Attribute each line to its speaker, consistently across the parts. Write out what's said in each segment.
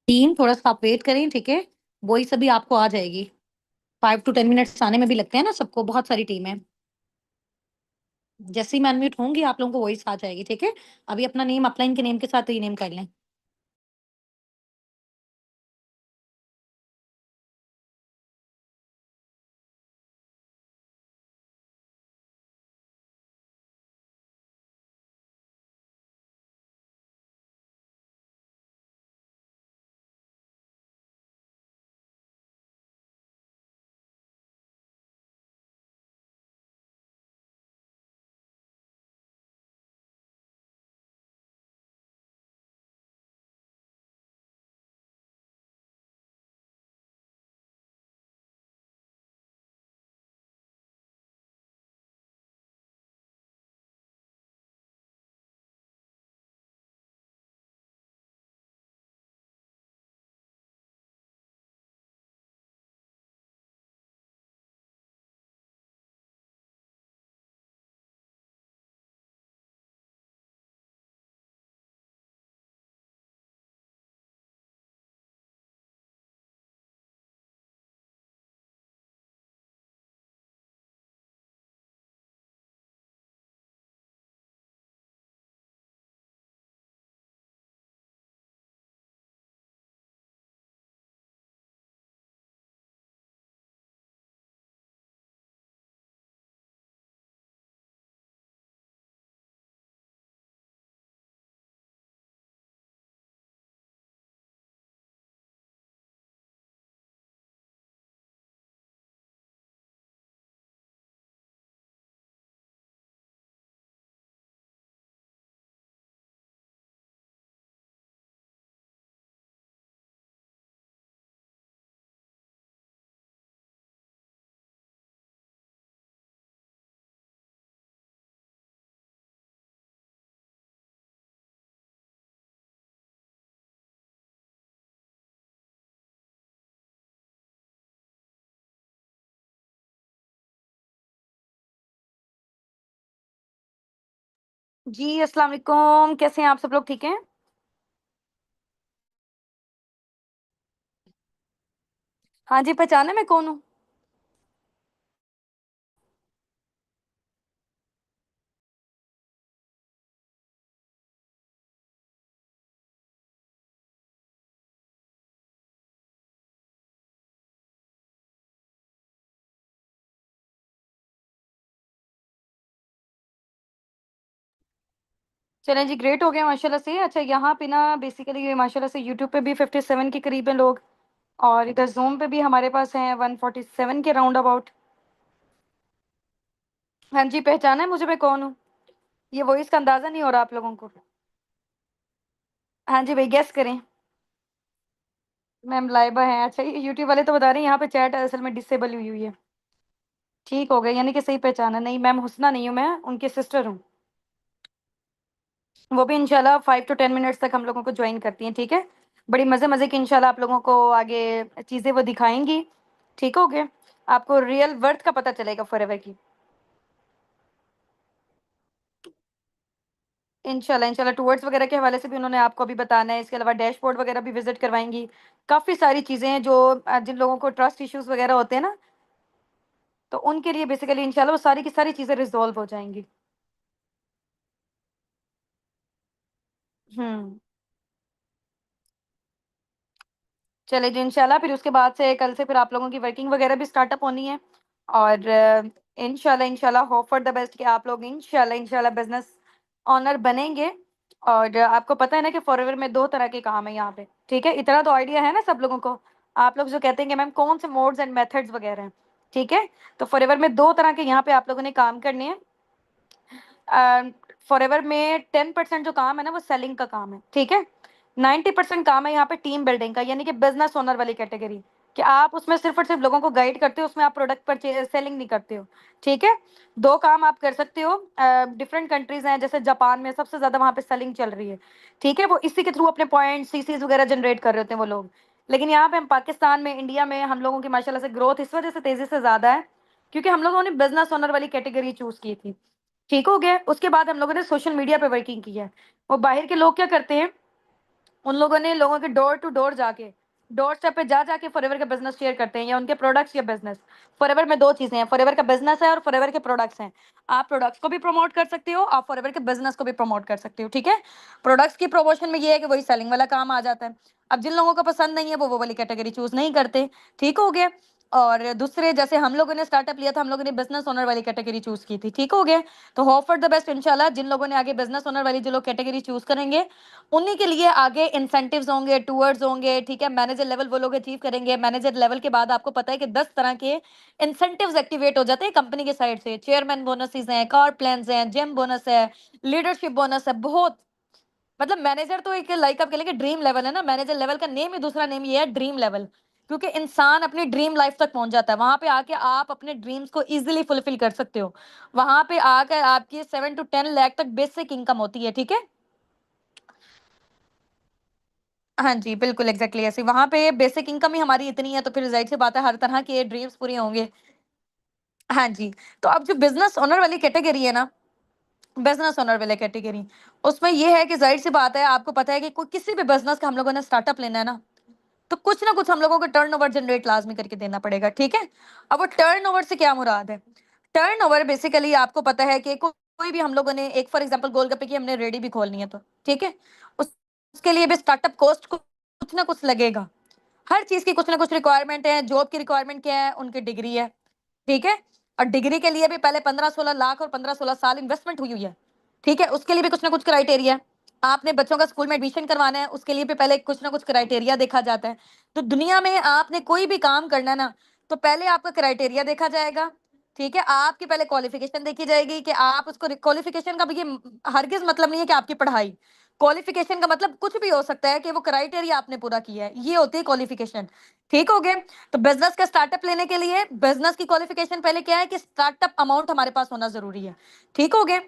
Speaker 1: Team थोड़ा-सा आप wait करें, ठीक है? वॉइस अभी आपको आ जाएगी। 5 टू 10 मिनट्स आने में भी लगते हैं ना सबको, बहुत सारी टीम है। जैसे ही मैं अनम्यूट होंगी, आप लोगों को वॉइस आ जाएगी, ठीक है? अभी अपना नेम अपलाइन के नेम के साथ रीनेम कर लें। जी, अस्सलाम वालेकुम, कैसे हैं आप सब लोग, ठीक हैं? हाँ जी, पहचाना मैं कौन हूँ? चलें जी, ग्रेट हो गया माशाल्लाह से। अच्छा, यहाँ पे ना बेसिकली माशाल्लाह से यूट्यूब पे भी 57 के करीब हैं लोग, और इधर ज़ूम पे भी हमारे पास हैं 147 के राउंड अबाउट। हाँ जी, पहचाना है मुझे, मैं कौन हूँ? ये वॉइस का अंदाज़ा नहीं हो रहा आप लोगों को? हाँ जी भई, गेस करें। मैम लाइबा हैं। अच्छा, ये यूट्यूब वाले तो बता रहे हैं यहाँ पे चैट असल में डिसेबल हुई हुई है। ठीक हो गया, यानी कि सही पहचाना। नहीं मैम, हुस्ना नहीं हूँ मैं, उनकी सिस्टर हूँ। वो भी इंशाल्लाह 5 टू 10 मिनट्स तक हम लोगों को जॉइन करती हैं, ठीक है? बड़ी मज़े-मज़े की इंशाल्लाह आप लोगों को आगे चीज़ें वो दिखाएँगी, ठीक हो गया? आपको रियल वर्थ का पता चलेगा फॉरएवर की। इंशाल्लाह, इंशाल्लाह टूवर्ड्स वगैरह के हवाले से भी उन्होंने आपको अभी बताना है, इसके अलावा डैशबोर्ड वगैरह भी विज़िट करवाएँगी। काफ़ी सारी चीज़ें हैं जो जिन लोगों को ट्रस्ट इश्यूज़ वगैरह होते हैं ना, तो उनके लिए बेसिकली इंशाल्लाह वो सारी की सारी चीज़ें रिज़ॉल्व हो जाएँगी। हुँ। चले जी इंशाल्लाह, फिर उसके बाद से कल से फिर आप लोगों की वर्किंग वगैरह भी स्टार्टअप होनी है, और इंशाल्लाह इंशाल्लाह होप फॉर द बेस्ट कि आप लोग इंशाल्लाह इंशाल्लाह बिज़नेस ओनर बनेंगे। और आपको पता है ना कि फॉरएवर में 2 तरह के काम है यहाँ पे, ठीक है? इतना तो आइडिया है ना सब लोगों को? आप लोग जो कहते हैं कि मैम कौन से मोड्स एंड मेथड्स वगैरह हैं, ठीक है? तो फॉरएवर में 2 तरह के यहाँ पे आप लोगों ने काम करने हैं। फॉरएवर में 10% जो काम है ना वो सेलिंग का काम है, ठीक है? 90% काम है यहाँ पे टीम बिल्डिंग का, यानी कि बिजनेस ओनर वाली कैटेगरी, कि आप उसमें सिर्फ और सिर्फ लोगों को गाइड करते हो, उसमें आप प्रोडक्ट पर सेलिंग नहीं करते हो, ठीक है? 2 काम आप कर सकते हो। डिफरेंट कंट्रीज हैं, जैसे जापान में सबसे ज्यादा वहां पे सेलिंग चल रही है, ठीक है? वो इसी के थ्रू अपने पॉइंट सीसीज वगैरह जनरेट कर रहे होते हैं वो लोग। लेकिन यहाँ पे हम पाकिस्तान में, इंडिया में हम लोगों की माशाल्लाह से ग्रोथ इस वजह से तेजी से ज्यादा है क्योंकि हम लोगों ने बिजनेस ओनर वाली कैटेगरी चूज की थी, ठीक हो गया? उसके बाद हम लोगों ने सोशल मीडिया पे वर्किंग की है। वो बाहर के लोग क्या करते हैं, उन लोगों ने लोगों के डोर टू डोर जाके, डोर स्टेप पे जा जाके फॉरएवर का बिजनेस शेयर करते हैं, या उनके प्रोडक्ट्स या बिजनेस। फॉरएवर में दो चीजें हैं, फॉरएवर का बिजनेस है और फॉरएवर के प्रोडक्ट्स हैं। आप प्रोडक्ट्स को भी प्रमोट कर सकते हो, आप फॉरएवर के बिजनेस को भी प्रमोट कर सकते हो, ठीक है। प्रोडक्ट्स की प्रमोशन में ये है कि वही सेलिंग वाला काम आ जाता है। अब जिन लोगों को पसंद नहीं है वो वाली कैटेगरी चूज नहीं करते, ठीक हो गया। और दूसरे, जैसे हम लोगों ने स्टार्टअप लिया था, हम लोगों ने बिजनेस ओनर वाली कैटेगरी चूज की थी, ठीक हो गया। तो होप फॉर द बेस्ट इंशाल्लाह, जिन लोगों ने आगे बिजनेस ओनर वाली जो लोग कैटेगरी चूज करेंगे, उन्हीं के लिए आगे इंसेंटिव्स होंगे, टूवर्ड्स होंगे, ठीक है। मैनेजर लेवल वो लोग अचीव करेंगे। मैनेजर लेवल के बाद आपको पता है कि 10 तरह के इंसेंटिव्स एक्टिवेट हो जाते हैं कंपनी के साइड से। चेयरमैन बोनसेस हैं, कार प्लान्स हैं, जिम बोनस है, लीडरशिप बोनस है, बहुत। मतलब मैनेजर तो एक लाइक आप कह लेंगे ड्रीम लेवल है ना, मैनेजर लेवल का नेम ही, दूसरा नेम ये है ड्रीम लेवल। क्योंकि इंसान अपनी ड्रीम लाइफ तक पहुंच जाता है, वहां पे आके आप अपने ड्रीम्स को इजीली फुलफिल कर सकते हो। वहां पे आकर आपकी 7 to 10 लाख तक बेसिक इनकम होती है, ठीक है। हाँ जी, बिल्कुल एग्जैक्टली ऐसे वहां पे बेसिक इनकम ही हमारी इतनी है, तो फिर जाहिर सी बात है हर तरह के ड्रीम्स पूरे होंगे। हाँ जी। तो अब जो बिजनेस ओनर वाली कैटेगरी है ना, बिजनेस ओनर वाली कैटेगरी, उसमें ये है कि जाहिर सी बात है, आपको पता है कि कोई किसी भी बिजनेस का हम लोगों ने स्टार्टअप लेना है ना, तो कुछ ना कुछ हम लोगों को टर्नओवर जनरेट लाजमी करके देना पड़ेगा, ठीक है। अब वो टर्नओवर से क्या मुराद है? टर्नओवर बेसिकली आपको पता है कि कोई भी हम लोगों ने, एक फॉर एग्जांपल गोलगप्पे की हमने रेडी भी खोलनी है, तो ठीक है, उसके लिए भी स्टार्टअप कॉस्ट कुछ ना कुछ लगेगा। हर चीज की कुछ ना कुछ रिक्वायरमेंट है। जॉब की रिक्वायरमेंट क्या है? उनकी डिग्री है, ठीक है। और डिग्री के लिए भी पहले 15-16 लाख और 15-16 साल इन्वेस्टमेंट हुई हुई है, ठीक है। उसके लिए भी कुछ ना कुछ क्राइटेरिया है। आपने बच्चों का स्कूल में एडमिशन करवाना है, उसके लिए भी पहले कुछ ना कुछ क्राइटेरिया देखा जाता है। तो दुनिया में आपने कोई भी काम करना है ना, तो पहले आपका क्राइटेरिया देखा जाएगा, ठीक है। आपकी पहले क्वालिफिकेशन देखी जाएगी कि आप उसको, क्वालिफिकेशन का भी ये हरगिज मतलब नहीं है कि आपकी पढ़ाई। क्वालिफिकेशन का मतलब कुछ भी हो सकता है कि वो क्राइटेरिया आपने पूरा किया है, ये होती है क्वालिफिकेशन, ठीक हो गया। तो बिजनेस का स्टार्टअप लेने के लिए बिजनेस की क्वालिफिकेशन पहले क्या है कि स्टार्टअप अमाउंट हमारे पास होना जरूरी है, ठीक हो गया।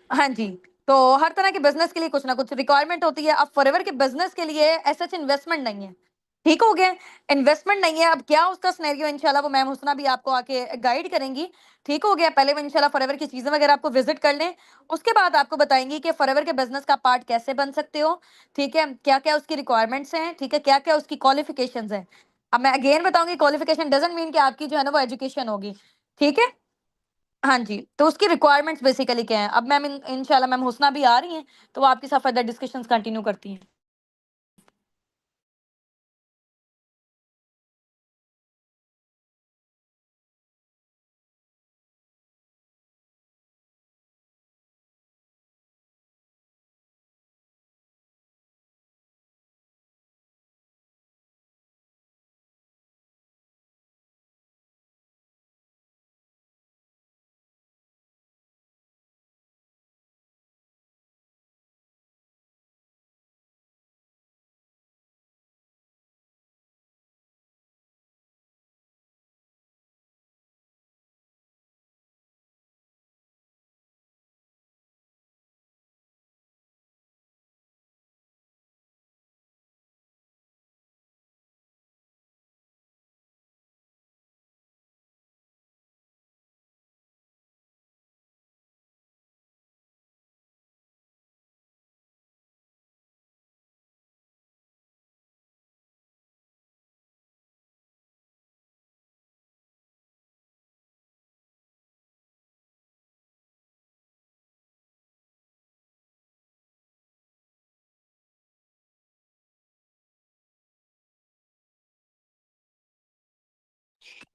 Speaker 1: हाँ जी। तो हर तरह के बिजनेस के लिए कुछ ना कुछ रिक्वायरमेंट होती है। अब फॉरएवर के बिजनेस के लिए ऐसा इन्वेस्टमेंट नहीं है, ठीक हो गया। इन्वेस्टमेंट नहीं है। अब क्या उसका सिनेरियो, इंशाल्लाह वो मैम हुसना भी आपको आके गाइड करेंगी, ठीक हो गया। पहले वो इंशाल्लाह फॉरएवर की चीजें वगैरह आपको विजिट कर लें, उसके बाद आपको बताएंगी कि फॉरएवर के बिजनेस का पार्ट कैसे बन सकते हो, ठीक है। क्या क्या उसकी रिक्वायरमेंट्स हैं, ठीक है, क्या क्या उसकी क्वालिफिकेशंस हैं। अब मैं अगेन बताऊंगी, क्वालिफिकेशन डजंट मीन कि आपकी जो है ना वो एजुकेशन होगी, ठीक है। हाँ जी, तो उसकी रिक्वायरमेंट्स बेसिकली क्या है। अब मैम इंशाल्लाह मैम हुसना भी आ रही हैं, तो वो आपके साथ फर्दर डिस्कशंस कंटिन्यू करती हैं।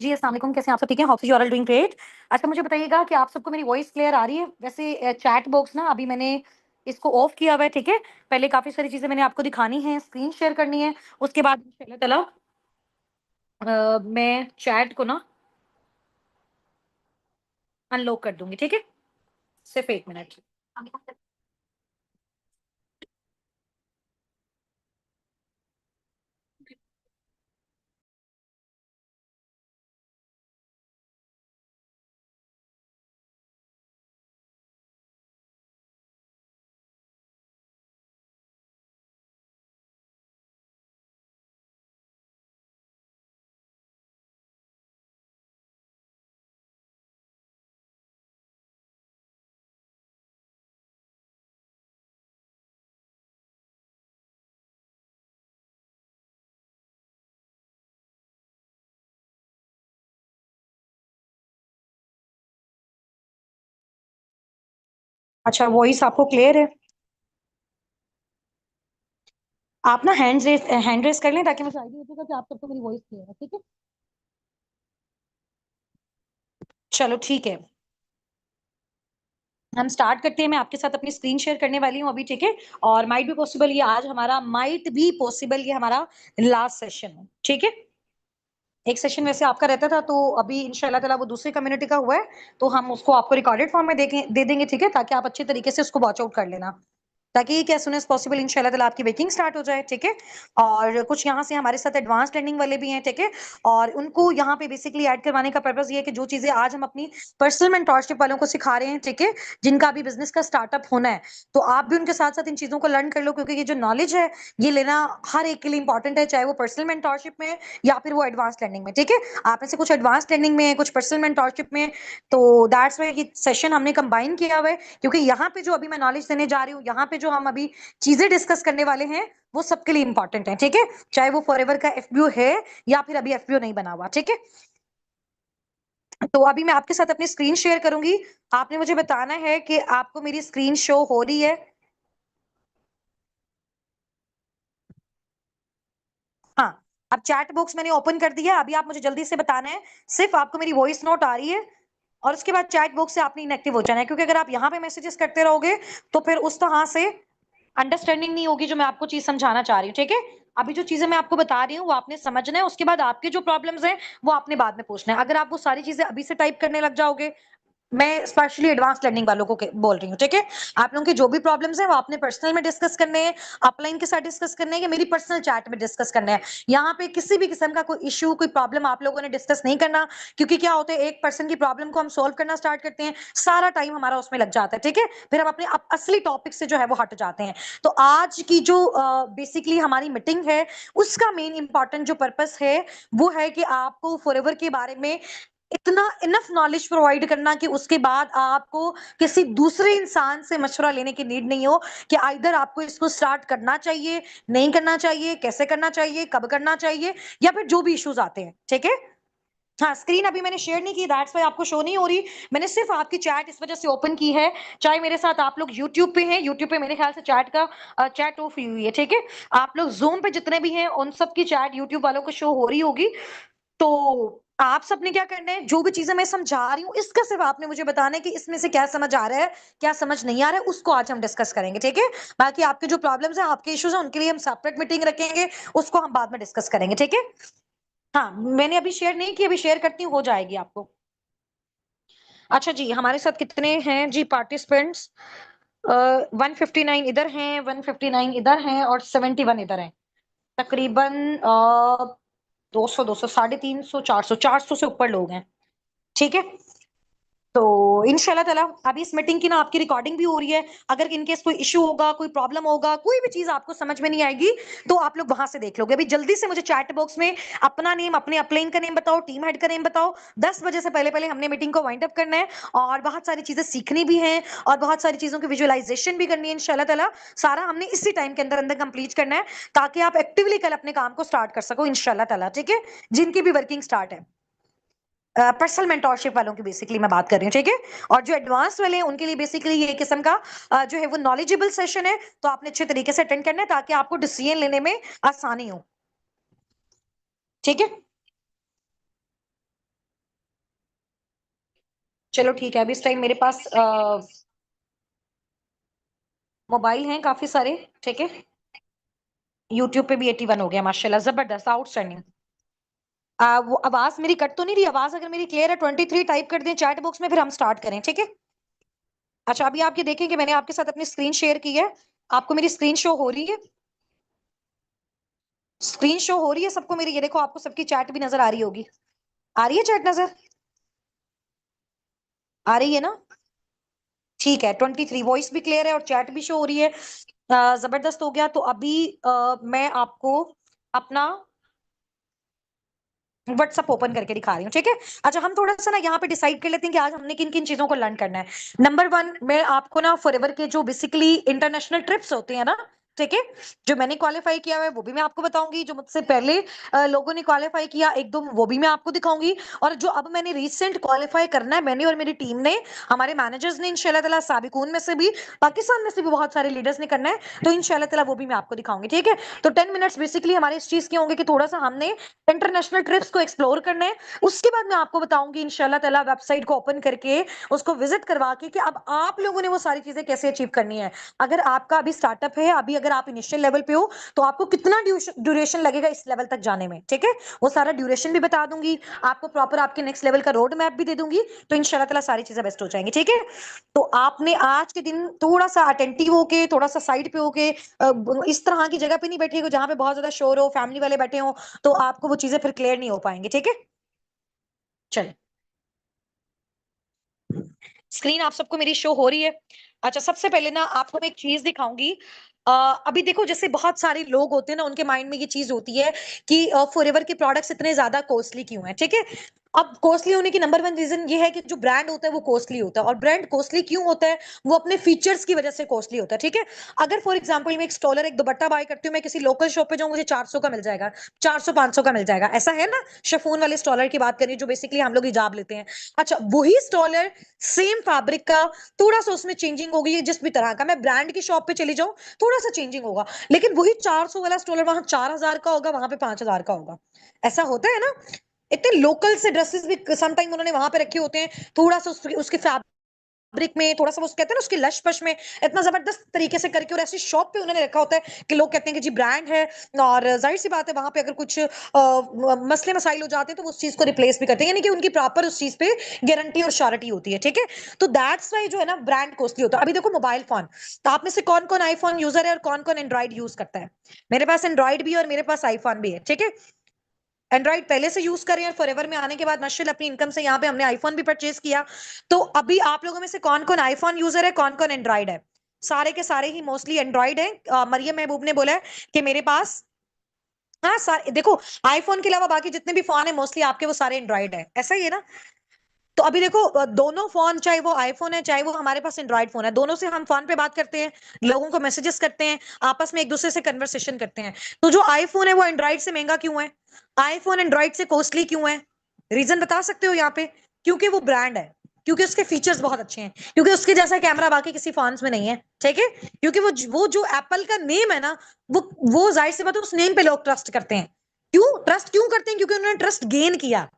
Speaker 1: जी, अस्सलाम वालेकुम, कैसे हैं आप सब? ठीक है, hope you are all doing great. अच्छा मुझे बताइएगा कि आप सबको मेरी वॉइस क्लियर आ रही है? वैसे चैट बॉक्स ना अभी मैंने इसको ऑफ किया हुआ है, ठीक है। पहले काफ़ी सारी चीज़ें मैंने आपको दिखानी है, स्क्रीन शेयर करनी है, उसके बाद इंशाल्लाह ताला मैं चैट को ना अनलॉक कर दूँगी, ठीक है? सिर्फ़ 1 मिनट। अच्छा, वॉइस आपको क्लियर है? आप ना हैंड रेस कर लें ताकि मुझे आइडिया हो कि आप सबको मेरी वॉइस क्लियर है, ठीक है? चलो ठीक है, हम स्टार्ट करते हैं। मैं आपके साथ अपनी स्क्रीन शेयर करने वाली हूँ अभी, ठीक है? और माइट बी पॉसिबल ये हमारा लास्ट सेशन है, ठीक है? एक सेशन वैसे आपका रहता था, तो अभी इंशाल्लाह ताला वो दूसरी कम्युनिटी का हुआ है, तो हम उसको आपको रिकॉर्डेड फॉर्म में दे देंगे, ठीक है? ताकि आप अच्छे तरीके से उसको वॉच आउट कर लेना, ताकि एज़ सून एज़ पॉसिबल इंशाल्लाह ताला आपकी वेटिंग स्टार्ट हो जाए, ठीक है? और कुछ यहाँ से हमारे साथ एडवांस लर्निंग वाले भी हैं, ठीक है? और उनको यहाँ पे बेसिकली ऐड करवाने का पर्पस ये है कि जो चीज़ें आज हम अपनी पर्सनल मेंटरशिप वालों को सिखा रहे हैं, ठीक है? जिनका भी बिज़नेस का स्टार्टअप होना है, तो आप भी उनके साथ-साथ इन चीज़ों को लर्न कर लो, क्योंकि ये जो नॉलेज है, ये लेना हर एक के लिए इंपॉर्टेंट है, चाहे वो पर्सनल मेंटरशिप में है या फिर वो एडवांस लर्निंग में, ठीक है? आप में से कुछ एडवांस लर्निंग में है, कुछ पर्सनल मेंटरशिप में है, तो दैट्स व्हाई ये सेशन हमने कंबाइन किया हुआ है, क्योंकि यहाँ पे जो अभी मैं नॉलेज देने जा रही हूँ, यहाँ पे जो हम अभी चीजें डिस्कस करने वाले हैं, वो सबके लिए इंपॉर्टेंट है, ठीक है? चाहे वो फॉरएवर का एफबीओ है या फिर अभी एफबीओ नहीं बना हुआ, ठीक है? तो अभी मैं आपके साथ अपनी स्क्रीन शेयर करूंगी। आपने मुझे बताना है कि आपको मेरी स्क्रीन शो हो रही है। हाँ, अब चैट बॉक्स मैंने ओपन कर दिया। अभी आप मुझे जल्दी से बताना है, सिर्फ आपको मेरी वॉइस नोट आ रही है, और उसके बाद चैट बॉक्स से आपने इनएक्टिव हो जाना है, क्योंकि अगर आप यहाँ पे मैसेजेस करते रहोगे तो फिर उस तरह से अंडरस्टैंडिंग नहीं होगी जो मैं आपको चीज समझाना चाह रही हूँ, ठीक है? अभी जो चीजें मैं आपको बता रही हूँ वो आपने समझना है, उसके बाद आपके जो प्रॉब्लम्स हैं वो आपने बाद में पूछना है। अगर आप वो सारी चीजें अभी से टाइप करने लग जाओगे, मैं स्पेशली एडवांस लर्निंग वालों को बोल रही हूँ, ठीक है? आप लोगों के जो भी प्रॉब्लम्स हैं वो आपने पर्सनल में डिस्कस करने हैं, अपलाइन के साथ डिस्कस करने हैं, या मेरी पर्सनल चैट में डिस्कस करने हैं। यहाँ पे किसी भी किस्म का कोई इश्यू, कोई प्रॉब्लम आप लोगों ने डिस्कस नहीं करना, क्योंकि क्या होता है, एक पर्सन की प्रॉब्लम को हम सोल्व करना स्टार्ट करते हैं, सारा टाइम हमारा उसमें लग जाता है, ठीक है? फिर हम अपने असली टॉपिक से जो है वो हट जाते हैं। तो आज की जो बेसिकली हमारी मीटिंग है, उसका मेन इंपॉर्टेंट जो पर्पस है वो है कि आपको फॉरएवर के बारे में इतना इनफ नॉलेज प्रोवाइड करना कि उसके बाद आपको किसी दूसरे इंसान से मशवरा लेने की नीड नहीं हो, कि आइदर आपको इसको स्टार्ट करना चाहिए, नहीं करना चाहिए, कैसे करना चाहिए, कब करना चाहिए, या फिर जो भी इश्यूज आते हैं, ठीक है? हाँ, स्क्रीन अभी मैंने शेयर नहीं की, दैट्स व्हाई आपको शो नहीं हो रही। मैंने सिर्फ आपकी चैट इस वजह से ओपन की है। चाहे मेरे साथ आप लोग यूट्यूब पे हैं, यूट्यूब पे मेरे ख्याल से चैट ऑफ हुई है, ठीक है? आप लोग ज़ूम पे जितने भी हैं उन सब की चैट यूट्यूब वालों को शो हो रही होगी। तो आप सबने क्या करना है, जो भी चीजें मैं समझा रही हूँ इसका सिर्फ आपने मुझे बताना है कि इसमें से क्या समझ आ रहा है, क्या समझ नहीं आ रहा है, उसको आज हम डिस्कस करेंगे, ठीक है? बाकी आपके जो प्रॉब्लम्स हैं, आपके इश्यूज हैं, उनके लिए हम सेपरेट मीटिंग रखेंगे, उसको हम बाद में डिस्कस करेंगे, ठीक है? हाँ, मैंने अभी शेयर नहीं की, अभी शेयर करती हूँ, हो जाएगी आपको। अच्छा जी, हमारे साथ कितने हैं जी पार्टिसिपेंट्स? 159 इधर हैं, 159 इधर हैं, और 71 इधर हैं। तकरीबन 200 200 350 400 400 से ऊपर लोग हैं, ठीक है? तो इंशाल्लाह ताला अभी इस मीटिंग की ना आपकी रिकॉर्डिंग भी हो रही है। अगर इन केस कोई इश्यू होगा, कोई प्रॉब्लम होगा, कोई भी चीज आपको समझ में नहीं आएगी, तो आप लोग वहां से देख लोगे। अभी जल्दी से मुझे चैट बॉक्स में अपना नेम, अपने अपलाइन का नेम बताओ, टीम हेड का नेम बताओ। 10 बजे से पहले पहले हमने मीटिंग को वाइंड अप करना है, और बहुत सारी चीजें सीखनी भी है, और बहुत सारी चीजों की विजुअलाइजेशन भी करनी है इंशाल्लाह ताला। सारा हमने इसी टाइम के अंदर अंदर कंप्लीट करना है, ताकि आप एक्टिवली कल अपने काम को स्टार्ट कर सको इंशाल्लाह ताला, ठीक है? जिनकी भी वर्किंग स्टार्ट है, पर्सनल मेंटरशिप वालों की बेसिकली मैं बात कर रही हूँ, ठीक है? और जो एडवांस वाले हैं उनके लिए बेसिकली ये किस्म का जो है वो नॉलेजेबल सेशन है, तो आपने अच्छे तरीके से अटेंड करना है ताकि आपको डिसीजन लेने में आसानी हो, ठीक है? चलो ठीक है, अभी इस टाइम मेरे पास मोबाइल हैं काफी सारे, ठीक है? यूट्यूब पे भी 81 हो गया, माशाल्लाह, जबरदस्त, आउटस्टैंडिंग। वो आवाज मेरी कट तो नहीं रही? आवाज अगर मेरी क्लियर है 23 टाइप कर दें चैट बॉक्स में, फिर हम स्टार्ट करें, ठीक है? अच्छा, अभी आप ये देखें कि मैंने आपके साथ अपनी स्क्रीन शेयर की है। आपको मेरी स्क्रीन शो हो रही है? स्क्रीन शो हो रही है सबको मेरी? ये देखो, आपको सबकी चैट भी नजर आ रही होगी। आ रही है चैट नजर? आ रही है ना? ठीक है, 23 वॉइस भी क्लियर है और चैट भी शो हो रही है। जबरदस्त हो गया। तो अभी मैं आपको अपना व्हाट्सअप ओपन करके दिखा रही हूँ, ठीक है? अच्छा, हम थोड़ा सा ना यहाँ पे डिसाइड कर लेते हैं कि आज हमने किन किन चीजों को लर्न करना है। नंबर 1, मैं आपको ना फॉरएवर के जो बेसिकली इंटरनेशनल ट्रिप्स होते हैं ना,
Speaker 2: ठीक है, जो मैंने क्वालिफाई किया है वो भी मैं आपको बताऊंगी, जो मुझसे पहले लोगों ने क्वालिफाई किया एक दो वो भी मैं आपको दिखाऊंगी, और जो अब मैंने रिसेंट क्वालिफाई करना है, मैंने और मेरी टीम ने, हमारे मैनेजर्स ने इंशाल्लाह ताला, साबिकून में से भी, पाकिस्तान में से भी बहुत सारे लीडर्स ने करना है, तो इंशाल्लाह ताला वो भी मैं आपको दिखाऊंगी। ठीक है, तो 10 मिनट्स बेसिकली हमारे इस चीज के होंगे कि थोड़ा सा हमने इंटरनेशनल ट्रिप्स को एक्सप्लोर करना है। उसके बाद मैं आपको बताऊंगी इंशाल्लाह ताला वेबसाइट को ओपन करके, उसको विजिट करवा के, कि अब आप लोगों ने वो सारी चीजें कैसे अचीव करनी है। अगर आपका अभी स्टार्टअप है, अभी अगर आप इनिशियल लेवल पे हो, तो आपको कितना ड्यूरेशन लगेगा इस लेवल तक जाने में। ठीक है, वो सारा ड्यूरेशन भी बता दूंगी आपको, प्रॉपर आपके नेक्स्ट लेवल का रोड मैप भी दे दूंगी, तो इंशाल्लाह ताला सारी चीजें बेस्ट हो जाएंगी। ठीक है, तो आपने आज के दिन थोड़ा सा अटेंटिव होके, थोड़ा सा साइड पे होके, इस तरह की जगह पे नहीं बैठिएगा जहां पे बहुत ज्यादा शोर हो, फैमिली वाले बैठे हो, तो आपको वो चीजें फिर क्लियर नहीं हो पाएंगे। ठीक है, चलिए, स्क्रीन आप सबको मेरी शो हो रही है? अच्छा, सबसे पहले ना आपको मैं एक चीज दिखाऊंगी। अभी देखो, जैसे बहुत सारे लोग होते हैं ना, उनके माइंड में ये चीज होती है कि फॉरएवर के प्रोडक्ट्स इतने ज्यादा कॉस्टली क्यों हैं। ठीक है, अब कॉस्टली होने की नंबर वन रीजन ये है कि जो ब्रांड होता है वो कॉस्टली होता है, और ब्रांड कॉस्टली क्यों होता है? वो अपने फीचर्स की वजह से कॉस्टली होता है। ठीक है, अगर फॉर एग्जांपल मैं एक स्टॉलर, एक दुपट्टा बाय करती हूँ, मैं किसी लोकल शॉप पे जाऊँ, मुझे 400 का मिल जाएगा, 400 500 का मिल जाएगा, ऐसा है ना? शिफॉन वाले स्टॉलर की बात करें, जो बेसिकली हम लोग हिजाब लेते हैं। अच्छा, वही स्टॉलर सेम फैब्रिक का, थोड़ा सा उसमें चेंजिंग होगी, जिस भी तरह का, मैं ब्रांड की शॉप पे चली जाऊं, थोड़ा सा चेंजिंग होगा, लेकिन वही 400 वाला स्टॉलर वहां 4000 का होगा, वहां पे 5000 का होगा। ऐसा होता है ना? इतने लोकल से ड्रेसेस भी सम टाइम उन्होंने वहां पे रखे होते हैं, थोड़ा सा उसके फैब्रिक में थोड़ा सा, वो कहते हैं ना, उसकी लश पश में इतना जबरदस्त तरीके से करके, और ऐसी शॉप पे उन्होंने रखा होता है कि लोग कहते हैं कि जी ब्रांड है। और जाहिर सी बात है, वहां पे अगर कुछ मसले मसाइल हो जाते हैं, तो वो उस चीज को रिप्लेस भी करते हैं, यानी कि उनकी प्रॉपर उस चीज पे गारंटी और श्योरिटी होती है। ठीक है, तो दैट्स वाई जो है ना, ब्रांड कॉस्टली होता है। अभी देखो, मोबाइल फोन, तो आप में से कौन कौन आईफोन यूजर है और कौन कौन एंड्रॉइड यूज करता है? मेरे पास एंड्रॉइड भी है और मेरे पास आईफोन भी है। ठीक है, एंड्रॉइड पहले से यूज कर रहे हैं, फॉरएवर में आने के बाद माशाल्लाह अपनी इनकम से यहाँ पे हमने आईफोन भी परचेज किया। तो अभी आप लोगों में से कौन कौन आईफोन यूजर है, कौन कौन एंड्रॉइड है? सारे के सारे ही मोस्टली एंड्रॉइड है। मरियम महबूब ने बोला है कि मेरे पास, हाँ सारे देखो, आईफोन के अलावा बाकी जितने भी फोन है मोस्टली आपके, वो सारे एंड्रॉइड है, ऐसा ही है ना? तो अभी देखो, दोनों फोन, चाहे वो आईफोन है चाहे वो हमारे पास एंड्रॉइड फोन है, दोनों से हम फोन पे बात करते हैं, लोगों को मैसेजेस करते हैं, आपस में एक दूसरे से कन्वर्सेशन करते हैं। तो जो आईफोन है वो एंड्रॉइड से महंगा क्यों है? आईफोन एंड्रॉइड से कॉस्टली क्यों है? रीजन बता सकते हो यहाँ पे? क्योंकि वो ब्रांड है, क्योंकि उसके फीचर्स बहुत अच्छे हैं, क्योंकि उसके जैसा कैमरा बाकी किसी फोन में नहीं है। ठीक है, क्योंकि वो जो एप्पल का नेम है ना, वो जाहिर सी बात है, उस नेम पे लोग ट्रस्ट करते हैं। क्यों ट्रस्ट क्यों करते हैं? क्योंकि उन्होंने ट्रस्ट गेन किया,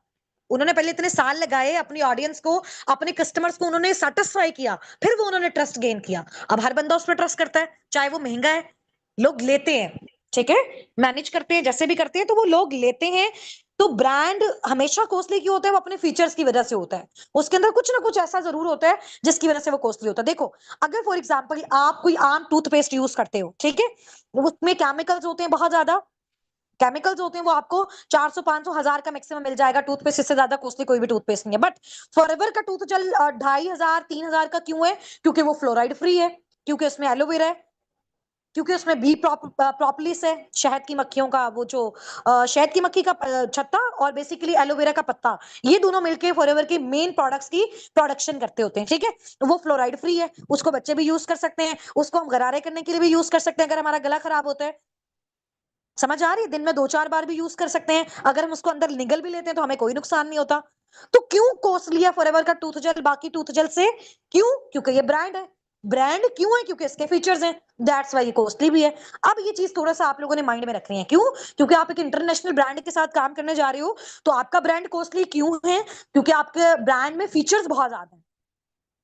Speaker 2: उन्होंने पहले इतने साल लगाए अपनी ऑडियंस को, अपने कस्टमर्स को उन्होंने सेटिस्फाई किया, फिर वो उन्होंने ट्रस्ट गेन किया। अब हर बंदा उस पर ट्रस्ट करता है, चाहे वो महंगा है, लोग लेते हैं। ठीक है, मैनेज करते हैं जैसे भी करते हैं, तो वो लोग लेते हैं। तो ब्रांड हमेशा कॉस्टली क्यों होता है? वो अपने फीचर्स की वजह से होता है, उसके अंदर कुछ ना कुछ ऐसा जरूर होता है जिसकी वजह से वो कॉस्टली होता है। देखो, अगर फॉर एग्जाम्पल आप कोई आम टूथपेस्ट यूज करते हो, ठीक है, उसमें केमिकल्स होते हैं बहुत ज्यादा, केमिकल्स होते हैं, वो आपको 400 500 1000 का मैक्सिमम मिल जाएगा टूथपेस्ट, इससे ज्यादा कॉस्टली कोई भी टूथपेस्ट नहीं है। बट फॉरएवर का टूथ जेल 2500 3000 का क्यों है? क्योंकि वो फ्लोराइड फ्री है, क्योंकि उसमें एलोवेरा है, क्योंकि उसमें बी प्रोपोलिस है, शहद की मक्खियों का, वो जो शहद की मक्खी का छत्ता, और बेसिकली एलोवेरा का पत्ता, ये दोनों मिलके फॉरएवर के मेन प्रोडक्ट्स की प्रोडक्शन करते होते हैं। ठीक है, वो फ्लोराइड फ्री है, उसको बच्चे भी यूज कर सकते हैं, उसको हम गरारे करने के लिए भी यूज कर सकते हैं अगर हमारा गला खराब होता है। समझ आ रही है? दिन में 2 4 बार भी यूज कर सकते हैं, अगर हम उसको अंदर निगल भी लेते हैं तो हमें कोई नुकसान नहीं होता। तो क्यों कॉस्टली है फॉरएवर का टूथ जेल बाकी टूथ जेल से? क्यों? क्योंकि ये ब्रांड है। ब्रांड क्यों है? क्योंकि इसके फीचर्स हैं, दैट्स वाई ये कॉस्टली भी है। अब ये चीज थोड़ा सा आप लोगों ने माइंड में रखनी है। क्यों? क्योंकि आप एक इंटरनेशनल ब्रांड के साथ काम करने जा रहे हो, तो आपका ब्रांड कॉस्टली क्यों है? क्योंकि आपके ब्रांड में फीचर्स बहुत ज्यादा है,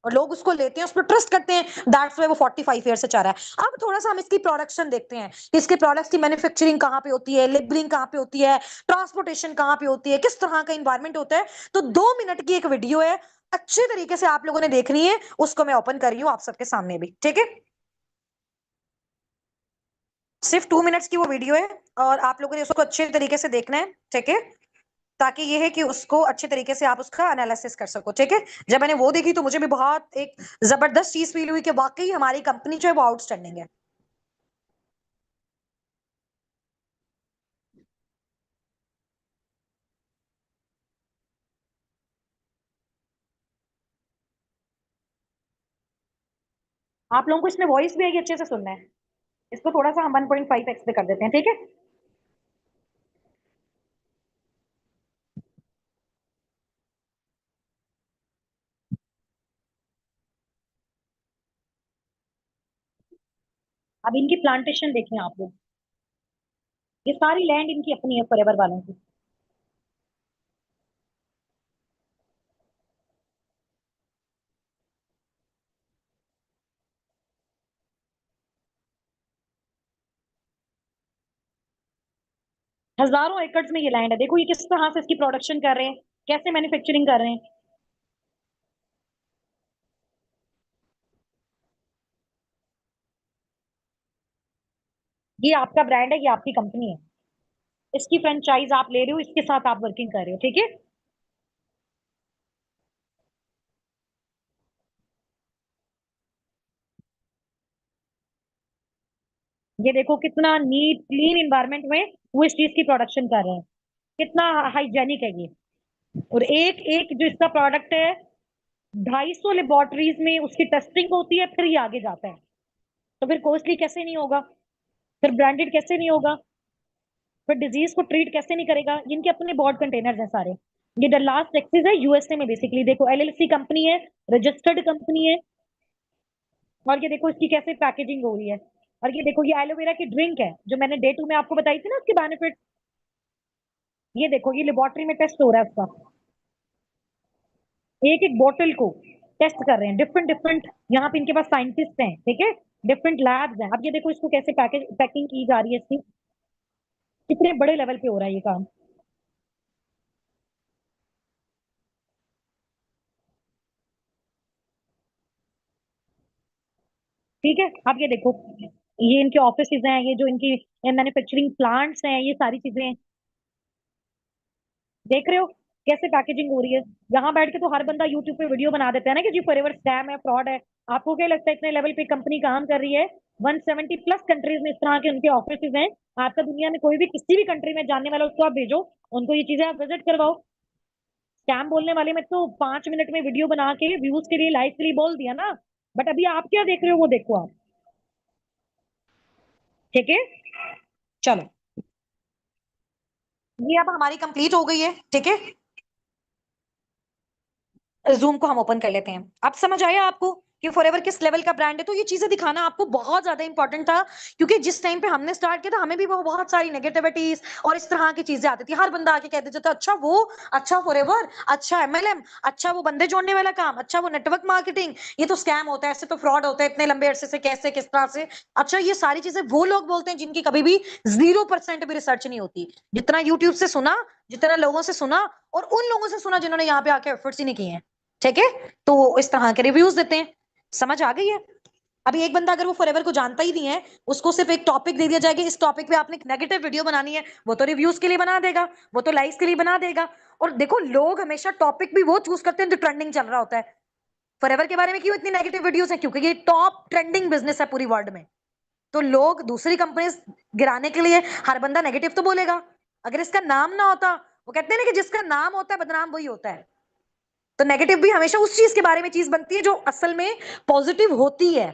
Speaker 2: और लोग उसको लेते हैं, उस पर ट्रस्ट करते हैं, दैट्स वाई वो 45 ईयर से चल रहा है। अब थोड़ा सा हम इसकी प्रोडक्शन देखते हैं कि इसके प्रोडक्ट्स की मैन्युफैक्चरिंग कहाँ पे होती है, लेबलिंग कहाँ पे होती है, ट्रांसपोर्टेशन कहाँ पे होती है, किस तरह का इन्वायरमेंट होता है। तो 2 मिनट की एक वीडियो है, अच्छे तरीके से आप लोगों ने देखनी है, उसको मैं ओपन कर रही हूँ आप सबके सामने भी। ठीक है, सिर्फ 2 मिनट्स की वो वीडियो है, और आप लोगों ने उसको अच्छे तरीके से देखना है। ठीक है, ताकि ये है कि उसको अच्छे तरीके से आप उसका एनालिसिस कर सको। ठीक है, जब मैंने वो देखी तो मुझे भी बहुत एक जबरदस्त चीज फील हुई कि वाकई हमारी कंपनी जो है वो आउटस्टैंडिंग है। आप लोगों को इसमें वॉइस भी आएगी, अच्छे से सुनना है। इसको थोड़ा सा हम 1.5x पे कर देते हैं, ठीक है। अब इनकी प्लांटेशन देखें आप लोग, ये सारी लैंड इनकी अपनी है फॉरएवर वालों की। हजारों एकड़ में ये लैंड है, देखो ये किस तरह से इसकी प्रोडक्शन कर रहे हैं, कैसे मैन्युफैक्चरिंग कर रहे हैं। ये आपका ब्रांड है, ये आपकी कंपनी है, इसकी फ्रेंचाइज आप ले रहे हो, इसके साथ आप वर्किंग कर रहे हो, ठीक है। ये देखो कितना नीट क्लीन इन्वायरमेंट में वो इस चीज की प्रोडक्शन कर रहे हैं, कितना हाइजेनिक है ये। और एक एक जो इसका प्रोडक्ट है, 250 लेबोरेटरीज में उसकी टेस्टिंग होती है, फिर ये आगे जाता है। तो फिर कॉस्टली कैसे नहीं होगा, फिर ब्रांडेड कैसे नहीं होगा, फिर डिजीज को ट्रीट कैसे नहीं करेगा। इनके अपने बोर्ड कंटेनर्स हैं सारे। ये डल्लास टेक्सास है, यूएसए में, बेसिकली देखो एलएलसी कंपनी है, रजिस्टर्ड कंपनी है। और ये देखो इसकी कैसे पैकेजिंग हो रही है। और ये देखो ये एलोवेरा की ड्रिंक है जो मैंने डे 2 में आपको बताई थी ना उसके बेनिफिट। ये देखो ये लेबोरेटरी में टेस्ट हो रहा है उसका, एक एक बोतल को टेस्ट कर रहे हैं, डिफरेंट डिफरेंट। यहाँ पे इनके पास साइंटिस्ट हैं, ठीक है, डिफरेंट लैब्स हैं। अब ये देखो इसको कैसे पैकिंग की जा रही है इसकी, कितने बड़े लेवल पे हो रहा है ये काम। ठीक है। अब ये देखो, ये इनके ऑफिसेज हैं, ये जो इनकी मैन्युफैक्चरिंग प्लांट्स हैं, ये सारी चीजें हैं। देख रहे हो कैसे पैकेजिंग हो रही है। यहाँ बैठ के तो हर बंदा यूट्यूब पे वीडियो बना देता है ना कि जी फॉरएवर स्कैम है, फ्रॉड है। आपको क्या लगता है इतने लेवल पे कंपनी काम कर रही है? 170 प्लस कंट्रीज में इस तरह के उनके ऑफिसेज हैं। आपका दुनिया में कोई भी किसी भी कंट्री में जानने वाला उसको आप भेजो, उनको ये चीजें आप विजिट करवाओ। स्कैम बोलने वाले में तो 5 मिनट में वीडियो बना के व्यूज के लिए, लाइक के लिए बोल दिया ना। बट अभी आप क्या देख रहे हो वो देखो आप, ठीक है। चलो, ये अब हमारी कंप्लीट हो गई है, ठीक है। जूम को हम ओपन कर लेते हैं। अब समझ आया आपको कि फॉरएवर किस लेवल का ब्रांड है? तो ये चीजें दिखाना आपको बहुत ज्यादा इंपॉर्टेंट था, क्योंकि जिस टाइम पे हमने स्टार्ट किया था हमें भी वो बहुत सारी नेगेटिविटीज और इस तरह की चीजें आती थी। हर बंदा आके कह देता था अच्छा वो, अच्छा फॉरएवर, अच्छा एमएलएम, अच्छा वो बंदे जोड़ने वाला काम, अच्छा वो नेटवर्क मार्केटिंग, ये तो स्कैम होता है, ऐसे तो फ्रॉड होता है, इतने लंबे अरसे से कैसे, किस तरह से। अच्छा ये सारी चीजें वो लोग बोलते हैं जिनकी कभी भी 0% भी रिसर्च नहीं होती। जितना यूट्यूब से सुना, जितना लोगों से सुना, और उन लोगों से सुना जिन्होंने यहाँ पे आके एफर्ट्स ही नहीं किए हैं, ठीक है। तो वो इस तरह के रिव्यूज देते हैं। समझ आ गई है? अभी एक बंदा अगर वो फॉरएवर को जानता ही नहीं है, उसको सिर्फ एक टॉपिक दे दिया जाएगा, इस टॉपिक पे आपने एक नेगेटिव वीडियो बनानी है, वो तो रिव्यूज के लिए बना देगा, वो तो लाइक्स के लिए बना देगा। और देखो लोग हमेशा टॉपिक भी वो चूज करते हैं जो ट्रेंडिंग चल रहा होता है। फॉरएवर के बारे में क्यों इतनी नेगेटिव वीडियोस है? क्योंकि ये टॉप ट्रेंडिंग बिजनेस है पूरी वर्ल्ड में। तो लोग दूसरी कंपनी गिराने के लिए हर बंदा नेगेटिव तो बोलेगा। अगर इसका नाम ना होता, वो कहते हैं ना कि जिसका नाम होता है बदनाम वही होता है। तो नेगेटिव भी हमेशा उस चीज के बारे में चीज बनती है जो असल में पॉजिटिव होती है।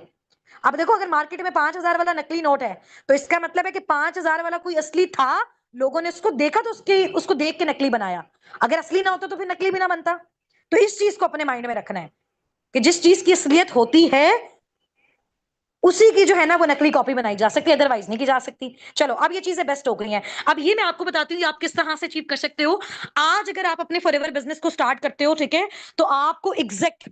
Speaker 2: अब देखो अगर मार्केट में 5,000 वाला नकली नोट है, तो इसका मतलब है कि 5,000 वाला कोई असली था, लोगों ने उसको देखा तो उसको देख के नकली बनाया। अगर असली ना होता तो फिर नकली भी ना बनता। तो इस चीज को अपने माइंड में रखना है कि जिस चीज की असलियत होती है उसी की जो है ना वो नकली कॉपी बनाई जा सकती है, अदरवाइज नहीं की जा सकती। चलो अब ये चीजें बेस्ट हो गई हैं। अब ये मैं आपको बताती हूँ आप किस तरह से अचीव कर सकते हो। आज अगर आप अपने फॉरएवर बिजनेस को स्टार्ट करते हो, ठीक है, तो आपको एग्जैक्ट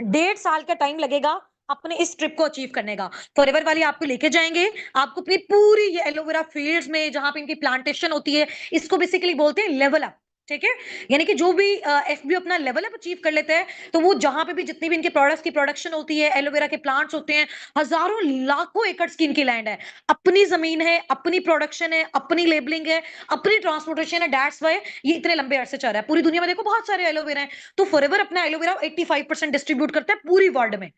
Speaker 2: 1.5 साल का टाइम लगेगा अपने इस ट्रिप को अचीव करने का। फॉरएवर वाले आपको लेके जाएंगे, आपको अपनी पूरी ये एलोवेरा फील्ड्स में जहां पे इनकी प्लांटेशन होती है, इसको बेसिकली बोलते हैं लेवल अप, ठीक है। यानी कि जो भी एफबीओ अपना लेवल अप अचीव कर लेते हैं, तो वो जहां पे भी जितनी भी इनके प्रोडक्ट्स की प्रोडक्शन होती है, एलोवेरा के प्लांट्स होते हैं, हजारों लाखों एकड़ की इनकी लैंड है, अपनी जमीन है, अपनी प्रोडक्शन है, अपनी लेबलिंग है, अपनी ट्रांसपोर्टेशन है। दैट्स वाई ये इतने लंबे अरसे चल रहा है। पूरी दुनिया में देखो बहुत सारे एलोवेरा है, तो फॉरएवर अपना एलोवेरा 85% डिस्ट्रीब्यूट करता है पूरी वर्ल्ड में।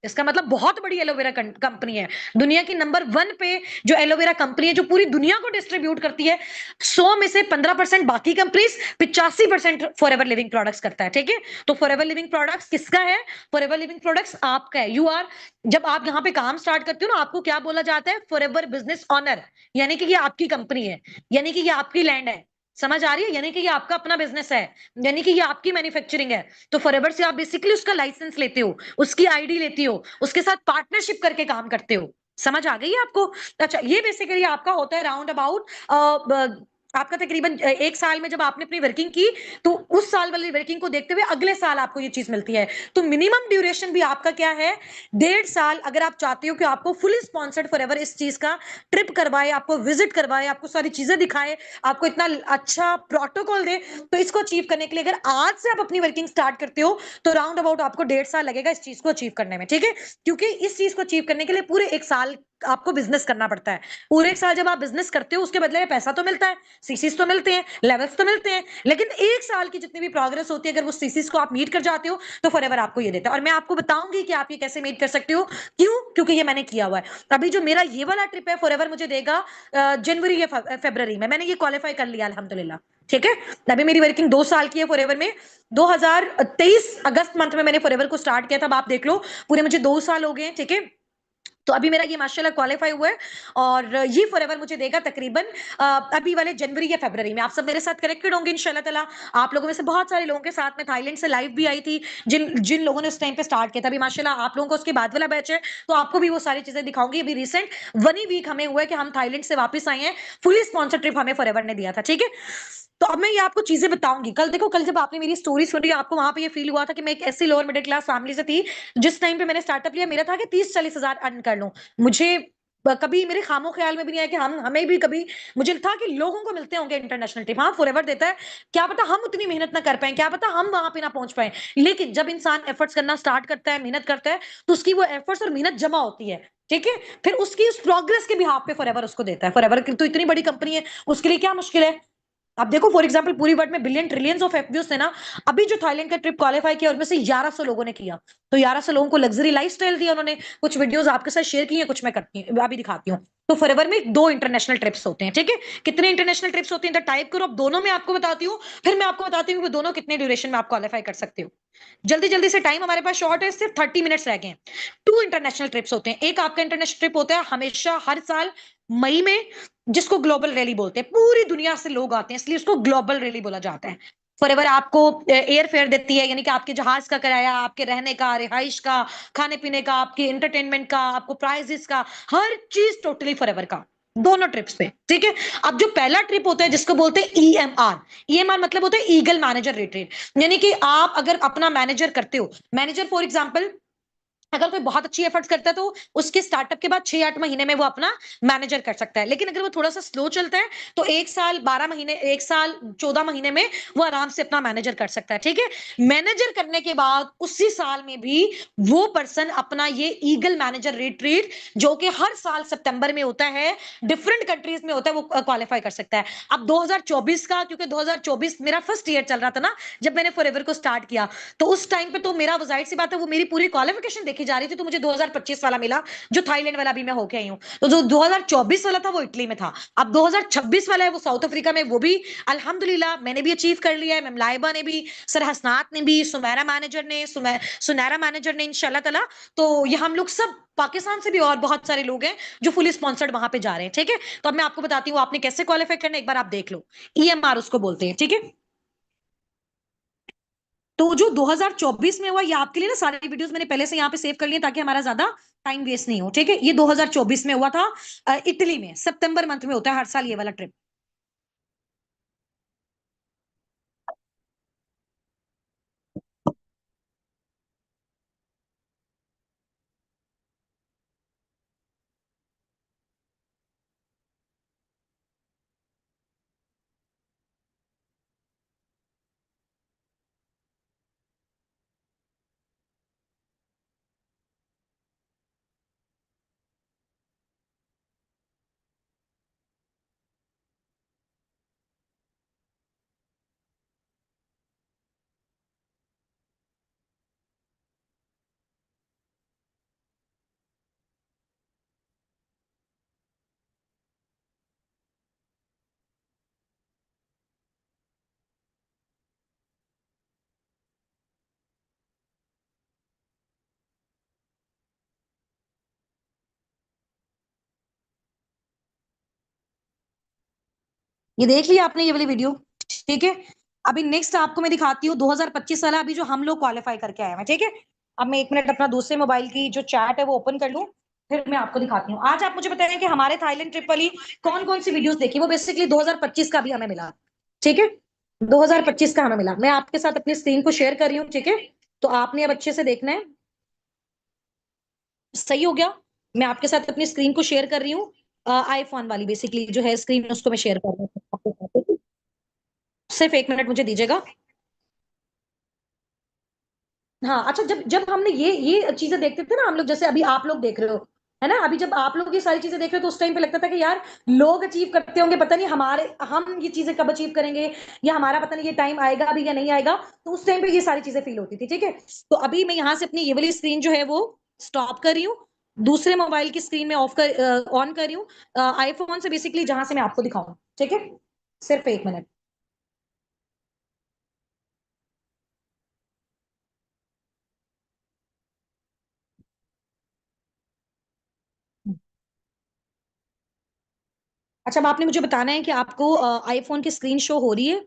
Speaker 2: इसका मतलब बहुत बड़ी एलोवेरा कंपनी है, दुनिया की नंबर वन पे जो एलोवेरा कंपनी है, जो पूरी दुनिया को डिस्ट्रीब्यूट करती है। 100 में से 15% बाकी कंपनीज, 85% फॉरएवर लिविंग प्रोडक्ट्स करता है। ठीक है, तो फॉरएवर लिविंग प्रोडक्ट्स किसका है? फॉरएवर लिविंग प्रोडक्ट्स आपका है। यू आर, जब आप यहाँ पे काम स्टार्ट करते हो ना, आपको क्या बोला जाता है? फॉरएवर बिजनेस ऑनर, यानी कि ये आपकी कंपनी है, यानी कि ये आपकी लैंड है। समझ आ रही है? यानी कि ये आपका अपना बिजनेस है, यानी कि ये आपकी मैन्युफैक्चरिंग है। तो फॉरएवर से आप बेसिकली उसका लाइसेंस लेते हो, उसकी आईडी लेती हो, उसके साथ पार्टनरशिप करके काम करते हो। समझ आ गई है आपको? अच्छा, ये बेसिकली आपका होता है राउंड अबाउट आपका तकरीबन 1 साल में जब आपने अपनी वर्किंग की, तो उस साल वाली वर्किंग को देखते हुए अगले साल आपको ये चीज मिलती है। तो मिनिमम ड्यूरेशन भी आपका क्या है? 1.5 साल। अगर आप चाहते हो कि आपको फुली स्पॉन्सर्ड फॉरएवर इस चीज का ट्रिप करवाए, आपको विजिट करवाए, आपको सारी चीजें दिखाए, आपको इतना अच्छा प्रोटोकॉल दे, तो इसको अचीव करने के लिए अगर आज से आप अपनी वर्किंग स्टार्ट करते हो, तो राउंड अबाउट आपको 1.5 साल लगेगा इस चीज को अचीव करने में। ठीक है, क्योंकि इस चीज को अचीव करने के लिए पूरे 1 साल आपको बिजनेस करना पड़ता है। पूरे 1 साल जब आप बिजनेस करते हो, उसके बदले में पैसा तो मिलता है, सीसीस तो मिलते हैं, लेवल्स तो मिलते हैं, लेकिन 1 साल की जितनी भी प्रोग्रेस होती है, अगर वो सीसीस को आप मीट कर जाते हो, तो फॉरएवर आपको ये देता है। और मैं आपको बताऊंगी कि आप ये कैसे मीट कर सकते हो। क्यों? क्योंकि ये मैंने किया हुआ है। अभी जो मेरा ये वाला ट्रिप है, फॉरएवर मुझे देगा जनवरी या फरवरी में। मैंने ये क्वालिफाई कर लिया अल्हम्दुलिल्लाह। ठीक है, अभी मेरी वर्किंग 2 साल की है फॉरएवर में। 2023 अगस्त मंथ में मैंने फॉरएवर को स्टार्ट किया था। अब आप देख लो, पूरे मुझे 2 साल हो गए हैं। ठीक है, तो अभी मेरा ये माशाल्लाह क्वालिफाई हुआ है, और ये फॉरएवर मुझे देगा तकरीबन अभी वाले जनवरी या फरवरी में। आप सब मेरे साथ कनेक्टेड होंगे इंशाल्लाह ताला। आप लोगों में से बहुत सारे लोगों के साथ में थाईलैंड से लाइव भी आई थी, जिन जिन लोगों ने उस टाइम पे स्टार्ट किया था। अभी माशाल्लाह आप लोगों को उसके बाद वाला बैच है, तो आपको भी वो सारी चीजें दिखाऊंगी। अभी रिसेंट 1 ही वीक हमें हुआ है कि हम थाईलैंड से वापस आए हैं, फुली स्पॉन्सर ट्रिप हमें फॉरएवर ने दिया था। ठीक है, तो अब मैं ये आपको चीजें बताऊंगी। कल देखो, कल जब आपने मेरी स्टोरी सुनी, आपको वहां पे ये फील हुआ था कि मैं एक ऐसी लोअर मिडिल क्लास फैमिली से थी। जिस टाइम पे मैंने स्टार्टअप लिया, मेरा था कि 30-40 हजार अर्न कर लूं। मुझे कभी मेरे खामो ख्याल में भी नहीं आया कि हम हमें भी कभी, मुझे था कि लोगों को मिलते होंगे इंटरनेशनल ट्रिप। हाँ, फॉरएवर देता है, क्या पता हम उतनी मेहनत ना कर पाए, क्या पता हम वहां पे ना पहुंच पाए। लेकिन जब इंसान एफर्ट्स करना स्टार्ट करता है, मेहनत करता है, तो उसकी वो एफर्ट्स और मेहनत जमा होती है। ठीक है, फिर उसकी उस प्रोग्रेस के भी हाथ पे फॉरएवर उसको देता है। फॉरएवर की तो इतनी बड़ी कंपनी है, उसके लिए क्या मुश्किल है? आप देखो, फॉर एग्जांपल पूरी वर्ल्ड में बिलियन ट्रिलियंस ऑफ एफपीओ से ना, अभी जो थाईलैंड का ट्रिप क्वालिफाई किया, उनमें से 1100 लोगों ने किया। तो 1100 लोगों को लग्जरी लाइफस्टाइल दिया उन्होंने। कुछ वीडियोस आपके साथ शेयर की हैं, कुछ मैं करती हूँ, अभी दिखाती हूँ। तो फॉरएवर में 2 इंटरनेशनल ट्रिप्स होते हैं। ठीक है, कितने इंटरनेशनल ट्रिप्स होते हैं, तो टाइप करो, अब दोनों में आपको बताती हूँ। फिर मैं आपको बताती हूँ कि दोनों कितने ड्यूरेशन में आप क्वालिफाई कर सकते हो। जल्दी जल्दी से, टाइम हमारे पास शॉर्ट है, सिर्फ 30 मिनट्स रह गए हैं। 2 इंटरनेशनल ट्रिप्स होते हैं। एक आपका इंटरनेशनल ट्रिप होता है हमेशा हर साल मई में, जिसको ग्लोबल रैली बोलते हैं। पूरी दुनिया से लोग आते हैं, इसलिए उसको ग्लोबल रैली बोला जाता है। फॉरएवर आपको एयर फेयर देती है, यानी कि आपके जहाज का किराया, आपके रहने का, रिहाइश का, खाने पीने का, आपके एंटरटेनमेंट का, आपको प्राइजेस का, हर चीज टोटली फॉरएवर का, दोनों ट्रिप्स पे। ठीक है, अब जो पहला ट्रिप होता है जिसको बोलते हैं ईएमआर। ईएमआर मतलब होता है ईगल मैनेजर रिट्रीट, यानी कि आप अगर अपना मैनेजर करते हो, मैनेजर फॉर एग्जांपल अगर कोई बहुत अच्छी एफर्ट्स करता है, तो उसके स्टार्टअप के बाद 6-8 महीने में वो अपना मैनेजर कर सकता है। लेकिन अगर वो थोड़ा सा स्लो चलता है, तो 1 साल 12 महीने, 1 साल 14 महीने में वो आराम से अपना मैनेजर कर सकता है। ठीक है, मैनेजर करने के बाद उसी साल में भी वो पर्सन अपना ये ईगल मैनेजर रिट्रीट, जो कि हर साल सितंबर में होता है, डिफरेंट कंट्रीज में होता है, वो क्वालिफाई कर सकता है। अब 2024 का, क्योंकि 2024 मेरा फर्स्ट ईयर चल रहा था ना, जब मैंने फॉरएवर को स्टार्ट किया, तो उस टाइम पे तो मेरा जाहिर सी बात है, वो मेरी पूरी क्वालिफिकेशन देखी जा रही थी, तो मुझे 2025 वाला मिला, जो थाईलैंड वाला भी मैं होके आई हूँ। तो जो 2024 वाला था वो इटली में था। अब 2026 वाला है वो साउथ अफ्रीका में, वो भी अल्हम्दुलिल्लाह मैंने भी अचीव कर लिया है, मैम लाइबा ने भी, सर हसनात ने भी, सुनैरा मैनेजर ने इंशाल्लाह ताला। तो ये हम लोग सब पाकिस्तान से भी और बहुत सारे लोग हैं जो फुली स्पॉन्सर्ड वहां पे जा रहे हैं। ठीक है, तो अब मैं आपको बताती हूँ आपने कैसे क्वालिफाई करना है, एक बार आप देख लो। ईएमआर उसको बोलते हैं। ठीक है, तो जो 2024 में हुआ, ये आपके लिए ना सारी वीडियोस मैंने पहले से यहाँ पे सेव कर ली है, ताकि हमारा ज्यादा टाइम वेस्ट नहीं हो। ठीक है, ये 2024 में हुआ था, इटली में, सितंबर मंथ में होता है हर साल ये वाला ट्रिप। ये देख लिया आपने ये वाली वीडियो, ठीक है। अभी नेक्स्ट आपको मैं दिखाती हूँ 2025 वाला, अभी जो हम लोग क्वालिफाई करके आए हैं, ठीक है। अब मैं 1 मिनट अपना दूसरे मोबाइल की जो चैट है वो ओपन कर लूं, फिर मैं आपको दिखाती हूँ। आज आप मुझे बताइए कि हमारे थाईलैंड ट्रिप वाली कौन कौन सी वीडियोस देखी, वो बेसिकली 2025 का भी हमें मिला, ठीक है। 2025 का हमें मिला, मैं आपके साथ अपनी स्क्रीन को शेयर कर रही हूँ, ठीक है। तो आपने अब अच्छे से देखना है। सही हो गया। मैं आपके साथ अपनी स्क्रीन को शेयर कर रही हूँ, आईफोन वाली बेसिकली जो है स्क्रीन, उसको मैं शेयर कर रही हूँ आपके साथ। सिर्फ 1 मिनट मुझे दीजिएगा। हाँ अच्छा, जब जब हमने ये चीजें देखते थे ना हम लोग, जैसे अभी आप लोग देख रहे हो, है ना, अभी जब आप लोग ये सारी चीजें देख रहे हो तो उस टाइम पे लगता था कि यार लोग अचीव करते होंगे, पता नहीं हमारे हम ये चीजें कब अचीव करेंगे, या हमारा पता नहीं ये टाइम आएगा अभी या नहीं आएगा। तो उस टाइम पे ये सारी चीजें फील होती थी, ठीक है। तो अभी मैं यहाँ से अपनी ये वाली स्क्रीन जो है वो स्टॉप कर रही हूँ, दूसरे मोबाइल की स्क्रीन में ऑन कर रही हूँ, आईफोन से बेसिकली, जहां से मैं आपको दिखाऊं, ठीक है। सिर्फ 1 मिनट। अच्छा, अब आपने मुझे बताना है कि आपको आईफोन की स्क्रीन शो हो रही है।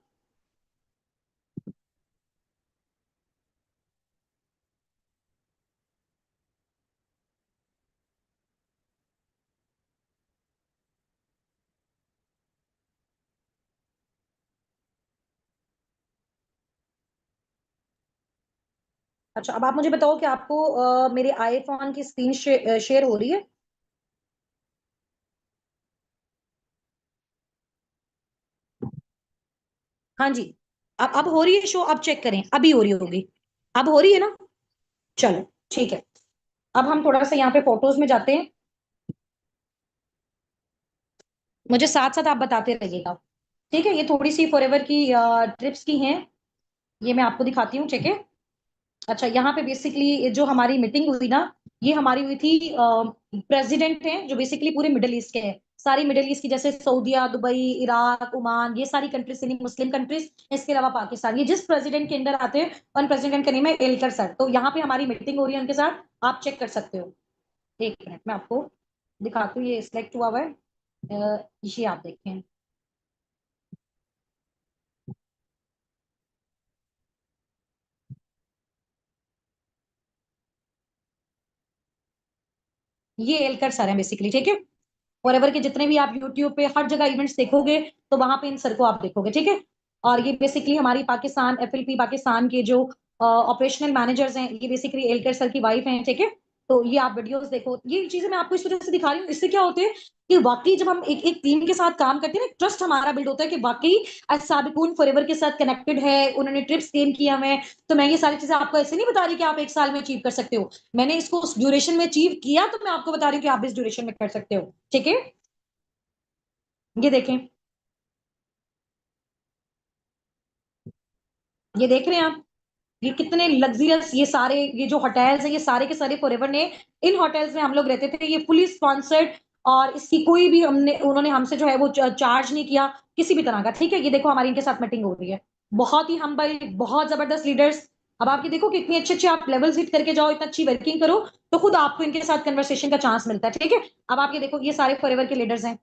Speaker 2: अच्छा, अब आप मुझे बताओ कि आपको मेरे आईफोन की स्क्रीन शेयर हो रही है। हाँ जी। अब हो रही है शो, अब चेक करें, अभी हो रही होगी। अब हो रही है ना। चलो ठीक है। अब हम थोड़ा सा यहाँ पे फोटोज में जाते हैं, मुझे साथ साथ आप बताते रहिएगा, ठीक है। ये थोड़ी सी फॉरएवर की ट्रिप्स की हैं, ये मैं आपको दिखाती हूँ, ठीक है। अच्छा, यहाँ पे बेसिकली जो हमारी मीटिंग हुई ना, ये हमारी हुई थी, प्रेसिडेंट हैं जो बेसिकली पूरे मिडिल ईस्ट के हैं, सारी मिडिल ईस्ट की, जैसे सऊदीया, दुबई, इराक, ओमान, ये सारी कंट्रीज, यानी मुस्लिम कंट्रीज, इसके अलावा पाकिस्तान, ये जिस प्रेसिडेंट के अंदर आते हैं, उन प्रेसिडेंट का नेम है एलकर सर। तो यहाँ पे हमारी मीटिंग हो रही है उनके साथ, आप चेक कर सकते हो। 1 मिनट मैं आपको दिखाती हूँ, ये सिलेक्ट हुआ हुआ है, ये आप देखें। ये एलकर सर है बेसिकली, ठीक है। फॉर एवर के जितने भी आप यूट्यूब पे हर जगह इवेंट्स देखोगे, तो वहां पे इन सर को आप देखोगे, ठीक है। और ये बेसिकली हमारी पाकिस्तान, एफएलपी पाकिस्तान के जो ऑपरेशनल मैनेजर्स हैं, ये बेसिकली एलकर सर की वाइफ हैं, ठीक है। तो ये आप वीडियोस देखो, ये चीजें मैं आपको इस वजह से दिखा रही हूँ, इससे क्या होते हैं कि वाकई जब हम एक एक टीम के साथ काम करते हैं ना, ट्रस्ट हमारा बिल्ड होता है कि वाकई आज साबिकून फॉरएवर के साथ कनेक्टेड है, उन्होंने ट्रिप्स क्लेम किया हुए हैं। तो मैं ये सारी चीजें आपको ऐसे नहीं बता रही कि आप 1 साल में अचीव कर सकते हो, मैंने इसको उस ड्यूरेशन में अचीव किया, तो मैं आपको बता रही हूँ कि आप इस ड्यूरेशन में कर सकते हो, ठीक है। ये देखें, ये देख रहे हैं आप, ये कितने लग्जरियस, ये सारे, ये जो होटल्स हैं, ये सारे के सारे फॉरएवर ने, इन होटल्स में हम लोग रहते थे, ये फुली स्पॉन्सर्ड, और इसकी कोई भी हमने, उन्होंने हमसे जो है वो चार्ज नहीं किया किसी भी तरह का, ठीक है। ये देखो हमारी इनके साथ मीटिंग हो रही है, बहुत ही हम्बल, बहुत जबरदस्त लीडर्स। अब आप ये देखो कि इतने अच्छे अच्छे आप लेवल्स हिट करके जाओ, इतना अच्छी वर्किंग करो, तो खुद आपको इनके साथ कन्वर्सेशन का चांस मिलता है, ठीक है। अब आप ये देखो, ये सारे फॉरएवर के लीडर्स हैं,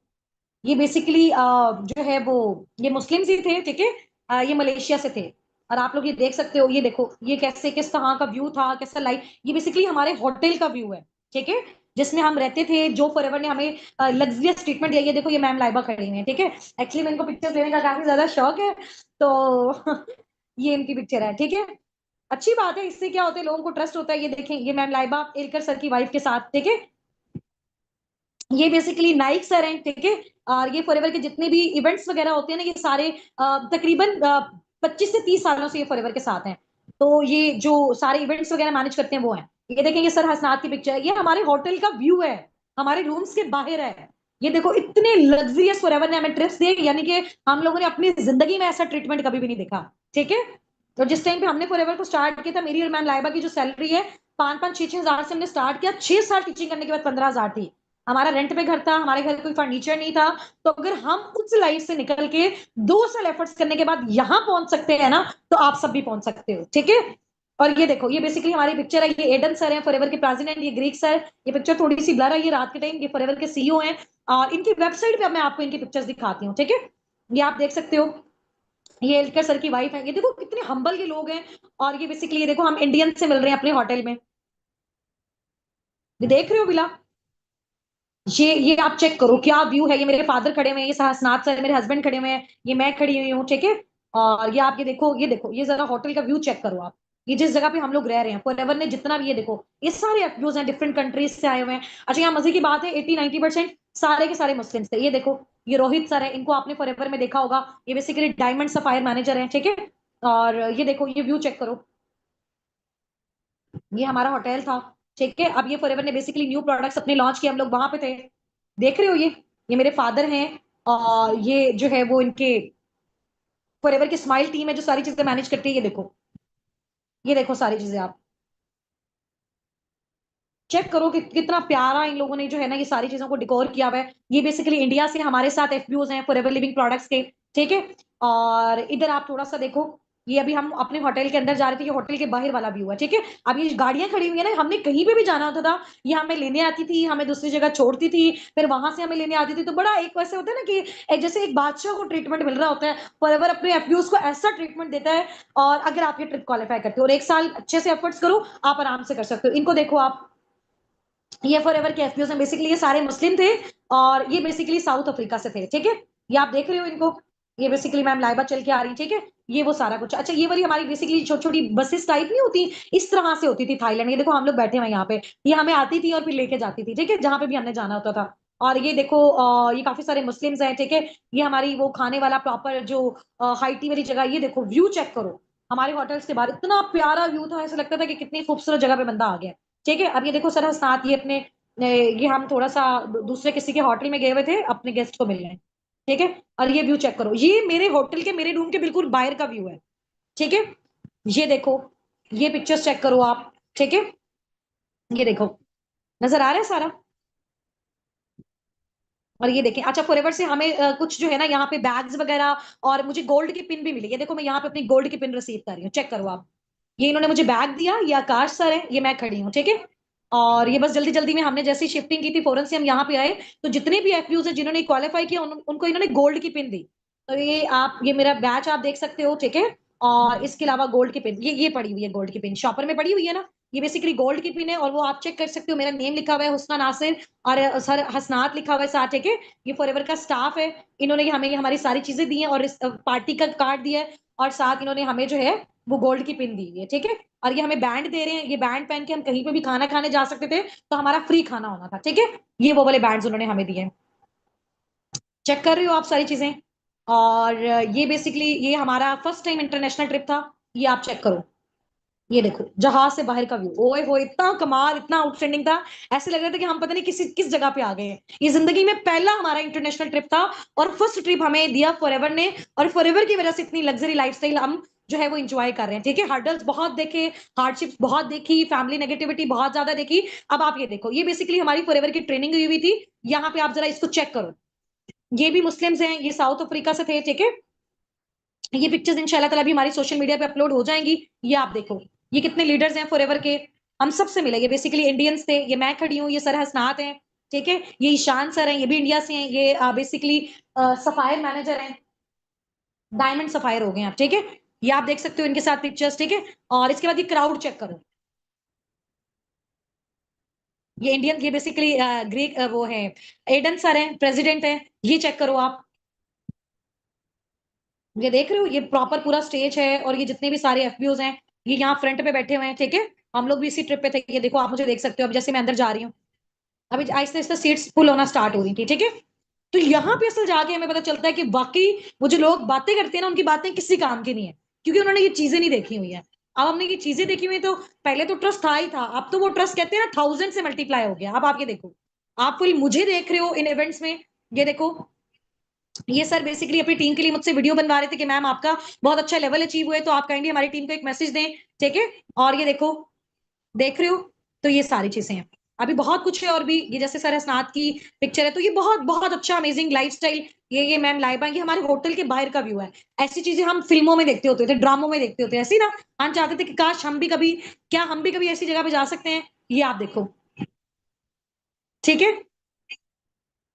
Speaker 2: ये बेसिकली जो है वो, ये मुस्लिम्स ही थे, ठीक है। ये मलेशिया से थे, और आप लोग ये देख सकते हो, ये देखो ये कैसे, किस तरह का व्यू था, कैसा लाइट, ये बेसिकली हमारे होटल का व्यू है, ठीक है, जिसमें हम रहते थे, जो फॉरएवर ने हमें लग्जरियस ट्रीटमेंट दिया। ये देखो, ये मैम लाइबा खड़ी हुई है, ठीक है। एक्चुअली मैं इनको पिक्चर्स लेने का काफी ज्यादा शौक है, तो ये इनकी पिक्चर है, ठीक है। अच्छी बात है, इससे क्या होता है, लोगों को ट्रस्ट होता है। ये देखें, ये मैम लाइबा एलकर सर की वाइफ के साथ, ठीक है। ये बेसिकली नाइक सर हैं, ठीक है। और ये फॉरएवर के जितने भी इवेंट्स वगैरह होते हैं ना, ये सारे तकरीबन 25 से 30 सालों से ये फॉरएवर के साथ हैं। तो ये जो सारे इवेंट्स वगैरह मैनेज करते हैं वो हैं। ये देखेंगे सर हसनाथ की पिक्चर है, ये हमारे होटल का व्यू है, हमारे रूम्स के बाहर है। ये देखो, इतने लग्जरियस फॉरएवर ने हमें ट्रिप्स दिए, यानी कि हम लोगों ने अपनी जिंदगी में ऐसा ट्रीटमेंट कभी भी नहीं देखा, ठीक है। तो जिस टाइम पे हमने फॉरएवर को स्टार्ट किया था, मेरी और मैम लाइबा की जो सैलरी है 5-5 6-6 हजार से हमने स्टार्ट किया, 6 साल टीचिंग करने के बाद 15 हजार थी। हमारा रेंट पे घर था, हमारे घर कोई फर्नीचर नहीं था। तो अगर हम उस लाइफ से निकल के 2 साल एफर्ट्स करने के बाद यहाँ पहुंच सकते हैं ना, तो आप सब भी पहुंच सकते हो, ठीक है। और ये देखो, ये बेसिकली हमारी पिक्चर है, ये एडन सर है फॉरएवर के प्रेसिडेंट, ये ग्रीक सर। ये पिक्चर थोड़ी सी ब्लर है, ये रात के टाइम, ये फॉरएवर के सीईओ हैं। और इनकी वेबसाइट पे अब मैं आपको इनकी पिक्चर्स दिखाती हूँ, ठीक है। ये आप देख सकते हो, ये एलकर सर की वाइफ है। ये देखो कितने हम्बल ये लोग हैं। और ये बेसिकली ये देखो हम इंडियन से मिल रहे हैं अपने होटल में, ये देख रहे हो बिला। ये आप चेक करो क्या व्यू है। ये मेरे फादर खड़े हुए हैं, ये सहसनाथ सर मेरे हस्बैंड खड़े हुए हैं, ये मैं खड़ी हुई हूँ, ठीक है। और ये आप ये देखो, ये देखो, ये जरा होटल का व्यू चेक करो आप। ये जिस जगह पे हम लोग रह रहे हैं फॉरएवर ने जितना भी, ये देखो ये सारे एफब्यूज हैं, डिफरेंट कंट्रीज से आए हुए हैं। अच्छा यहाँ मजे की बात है, 80-90% सारे के सारे मुस्लिम थे। ये देखो ये रोहित सर है, इनको आपने फॉरएवर में देखा होगा, ये बेसिकली डायमंड सफायर मैनेजर है, ठीक है। और ये देखो ये व्यू चेक करो, ये हमारा होटल था, ठीक है। अब ये फॉरएवर ने बेसिकली न्यू प्रोडक्ट्स अपने लॉन्च किए, हम लोग वहां पे थे। देख रहे हो ये मेरे फादर हैं। और ये जो है वो इनके फॉरएवर की स्माइल टीम है जो सारी चीजें मैनेज करती है। ये देखो सारी चीजें आप चेक करो कि कितना प्यारा इन लोगों ने जो है ना ये सारी चीजों को डिकोर किया हुआ है। ये बेसिकली इंडिया से हमारे साथ एफपीओज हैं फॉरएवर लिविंग प्रोडक्ट्स के, ठीक है। और इधर आप थोड़ा सा देखो, ये अभी हम अपने होटल के अंदर जा रहे थे, ये होटल के बाहर वाला व्यू है, ठीक है। अब ये गाड़ियां खड़ी हुई है ना, हमने कहीं पे भी जाना होता था, ये हमें लेने आती थी, हमें दूसरी जगह छोड़ती थी, फिर वहां से हमें लेने आती थी। तो बड़ा एक वैसे होता है ना कि जैसे एक बादशाह को ट्रीटमेंट मिल रहा होता है, फॉरएवर अपने एफपीओज को ऐसा ट्रीटमेंट देता है। और अगर आप ये ट्रिप क्वालिफाई करते हो और एक साल अच्छे से एफर्ट्स करो, आप आराम से कर सकते हो। इनको देखो आप, ये फॉरएवर के एफपीओ हैं, बेसिकली ये सारे मुस्लिम थे। और ये बेसिकली साउथ अफ्रीका से थे, ठीक है। ये आप देख रहे हो इनको, ये बेसिकली मैम लाइबा चल के आ रही, ठीक है। ये वो सारा कुछ। अच्छा ये वाली हमारी बेसिकली छोटी छोटी बसेस टाइप नहीं होती, इस तरह से होती थी थाईलैंड। ये देखो हम लोग बैठे हुए हैं यहाँ पे, ये हमें आती थी और फिर लेके जाती थी, ठीक है, जहां पे भी हमने जाना होता था। और ये देखो ये काफी सारे मुस्लिम्स हैं, ठीक है। ये हमारी वो खाने वाला प्रॉपर जो हाईटी वाली जगह, ये देखो व्यू चेक करो। हमारे होटल्स के बाहर इतना प्यारा व्यू था, ऐसा लगता था कि कितनी खूबसूरत जगह पे बंदा आ गया, ठीक है। अब ये देखो सर साथ ये अपने ये हम थोड़ा सा दूसरे किसी के होटल में गए हुए थे अपने गेस्ट को मिलने, ठीक है। और ये व्यू चेक करो, ये मेरे होटल के मेरे रूम के बिल्कुल बाहर का व्यू है, ठीक है। ये देखो, ये पिक्चर्स चेक करो आप, ठीक है। ये देखो नजर आ रहा है सारा। और ये देखें, अच्छा फॉरएवर से हमें कुछ जो है ना यहाँ पे बैग्स वगैरह और मुझे गोल्ड की पिन भी मिली। ये देखो मैं यहाँ पे अपनी गोल्ड की पिन रिसीव कर रही हूँ, चेक करो आप। ये इन्होंने मुझे बैग दिया, ये आकाश सर है, ये मैं खड़ी हूँ, ठीक है। और ये बस जल्दी जल्दी में हमने जैसी शिफ्टिंग की थी फौरन से हम यहाँ पे आए, तो जितने भी एफपीयूज हैं जिन्होंने क्वालिफाई किया उनको इन्होंने गोल्ड की पिन दी। तो ये आप, ये मेरा बैच आप देख सकते हो, ठीक है। और इसके अलावा गोल्ड की पिन ये पड़ी हुई है, गोल्ड की पिन शॉपर में पड़ी हुई है ना, ये बेसिकली गोल्ड की पिन है। और वो आप चेक कर सकते हो, मेरा नेम लिखा हुआ है हुस्ना नासिर, और सर हसनात लिखा हुआ है साथ, ठीक है। ये फॉरएवर का स्टाफ है, इन्होंने हमें हमारी सारी चीजें दी हैं और इस पार्टी का कार्ड दिया है। और साथ इन्होंने हमें जो है वो गोल्ड की पिन दी है, ठीक है। और ये हमें बैंड दे रहे हैं, ये बैंड पहन के हम कहीं पे भी खाना खाने जा सकते थे, तो हमारा फ्री खाना होना था, ठीक है। ये वो वाले बैंड्स उन्होंने हमें दिए। चेक कर रहे हो आप सारी चीजें। और ये बेसिकली ये हमारा फर्स्ट टाइम इंटरनेशनल ट्रिप था। ये आप चेक करो, ये देखो जहाज से बाहर का व्यू, ओए हो इतना कमाल, इतना आउटस्टैंडिंग था। ऐसे लग रहा था कि हम पता नहीं किस जगह पे आ गए हैं। ये जिंदगी में पहला हमारा इंटरनेशनल ट्रिप था और फर्स्ट ट्रिप हमें दिया फॉरएवर ने। और फॉरएवर की वजह से इतनी लग्जरी लाइफस्टाइल हम जो है वो इंजॉय कर रहे हैं, ठीक है। हर्डल्स बहुत देखे, हार्डशिप्स बहुत देखी, फैमिली नेगेटिविटी बहुत ज्यादा देखी। अब आप ये देखो, ये बेसिकली हमारी फॉरएवर की ट्रेनिंग हुई हुई थी। यहाँ पे आप जरा इसको चेक करो, ये भी मुस्लिम्स हैं, ये साउथ अफ्रीका से थे, ठीक है। ये पिक्चर्स इंशाल्लाह ताला भी हमारी सोशल मीडिया पे अपलोड हो जाएंगी। ये आप देखो, ये कितने लीडर्स हैं फॉरएवर के, हम सबसे मिले। ये बेसिकली इंडियंस थे, ये मैं खड़ी हूँ, ये सर हसनात हैं, ठीक है। ये ईशान सर हैं, ये भी इंडिया से हैं, ये बेसिकली सफायर मैनेजर हैं, डायमंड सफायर हो गए आप, ठीक है। ये आप देख सकते हो इनके साथ पिक्चर्स, ठीक है। और इसके बाद ये क्राउड चेक करो, ये इंडियन, ये बेसिकली ग्रीक वो है, एडन सर हैं, प्रेसिडेंट हैं, ये चेक करो आप। ये देख रहे हो, ये प्रॉपर पूरा स्टेज है और ये जितने भी सारे एफबीओज हैं ये यहाँ फ्रंट पे बैठे हुए हैं, ठीक है। हम लोग भी इसी ट्रिप पे थे। ये देखो आप मुझे देख सकते हो, अब जैसे मैं अंदर जा रही हूँ, अभी आहिस्ता आहिस्ता सीट्स फुल होना स्टार्ट हो रही थी, ठीक है। तो यहाँ पे असल जाके हमें पता चलता है कि बाकी वो जो लोग बातें करते हैं ना, उनकी बातें किसी काम की नहीं है, क्योंकि उन्होंने ये चीजें नहीं देखी हुई है। अब हमने ये चीजें देखी हुई, तो पहले तो ट्रस्ट था ही था, अब तो वो ट्रस्ट कहते हैं ना 1000 से मल्टीप्लाई हो गया। अब आप ये देखो, आप फुल मुझे देख रहे हो इन इवेंट्स में। ये देखो, ये सर बेसिकली अपनी टीम के लिए मुझसे वीडियो बनवा रहे थे कि मैम आपका बहुत अच्छा लेवल अचीव हुआ है, तो आप काइंडली हमारी टीम को एक मैसेज दें, ठीक है। और ये देखो, देख रहे हो, तो ये सारी चीजें हैं। अभी बहुत कुछ है और भी, ये जैसे सर स्नात की पिक्चर है, तो ये बहुत बहुत अच्छा अमेजिंग लाइफस्टाइल। ये मैम लाइबा, ये हमारे होटल के बाहर का व्यू है। ऐसी चीजें हम फिल्मों में देखते होते थे, ड्रामों में देखते होते, ऐसी ना हम चाहते थे कि काश हम भी कभी, क्या हम भी कभी ऐसी जगह पे जा सकते हैं। ये आप देखो, ठीक है।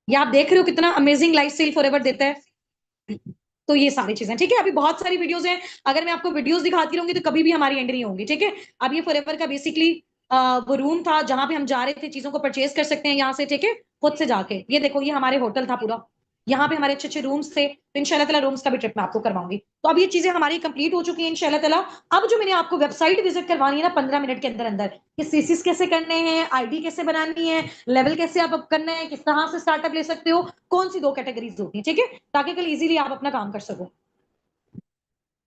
Speaker 2: ये आप देख रहे हो कितना अमेजिंग लाइफ स्टाइल फॉरएवर देता है। तो ये सारी चीजें, ठीक है। अभी बहुत सारी वीडियोस हैं, अगर मैं आपको वीडियोस दिखाती रहूंगी तो कभी भी हमारी एंड नहीं होंगी, ठीक है। अब ये फॉरएवर का बेसिकली वो रूम था जहां पे हम जा रहे थे, चीजों को परचेज कर सकते हैं यहाँ से, ठीक है, खुद से जाके। ये देखो, ये हमारे होटल था पूरा, यहाँ पे हमारे अच्छे अच्छे रूम्स थे। तो इंशाल्लाह ताला रूम्स का भी ट्रिप मैं आपको करवाऊंगी। तो अब ये चीजें हमारी कंप्लीट हो चुकी हैं इंशाल्लाह ताला। अब जो मैंने आपको वेबसाइट विजिट करवानी है ना 15 मिनट के अंदर अंदर, कि सीसीस कैसे करने हैं, आईडी कैसे बनानी है, लेवल कैसे आप अप करना है, किस तरह से स्टार्टअप ले सकते हो, कौन सी 2 कैटेगरीज होती है, ठीक है, ताकि कल इजीली आप अपना काम कर सको।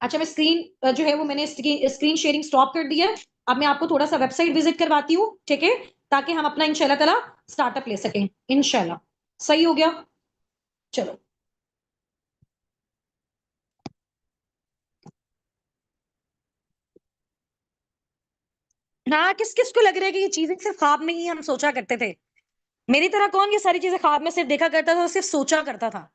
Speaker 2: अच्छा, मैं स्क्रीन जो है वो मैंने स्क्रीन शेयरिंग स्टॉप कर दिया है। अब मैं आपको थोड़ा सा वेबसाइट विजिट करवाती हूँ, ठीक है, ताकि हम अपना इंशाल्लाह ताला स्टार्टअप ले सकें। इंशाल्लाह सही हो गया। चलो, हाँ, किस किस को लग रहा है कि ये चीजें सिर्फ ख्वाब में ही हम सोचा करते थे? मेरी तरह कौन ये सारी चीजें ख्वाब में सिर्फ देखा करता था और सिर्फ सोचा करता था?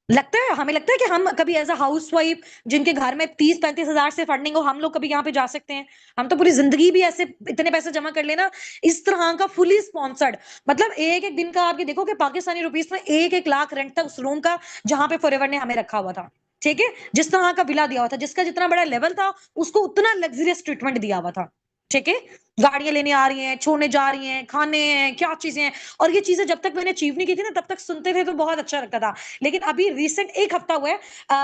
Speaker 2: लगता है, हमें लगता है कि हम कभी एज अ हाउस वाइफ जिनके घर में 30-35 हजार से फंडिंग हो, हम लोग कभी यहाँ पे जा सकते हैं? हम तो पूरी जिंदगी भी ऐसे इतने पैसे जमा कर लेना, इस तरह का फुली स्पॉन्सर्ड, मतलब एक एक दिन का आप ये देखो कि पाकिस्तानी रुपीस में 1-1 लाख रेंट था उस रूम का जहां पे फॉरएवर ने हमें रखा हुआ था, ठीक है। जिस तरह का विला दिया हुआ था, जिसका जितना बड़ा लेवल था, उसको उतना लग्जरियस ट्रीटमेंट दिया हुआ था, ठीक है। गाड़ियां लेने आ रही हैं, छोड़ने जा रही हैं, खाने हैं, क्या चीजें हैं। और ये चीजें जब तक मैंने अचीव नहीं की थी ना, तब तक सुनते थे तो बहुत अच्छा लगता था। लेकिन अभी रिसेंट 1 हफ्ता हुआ है,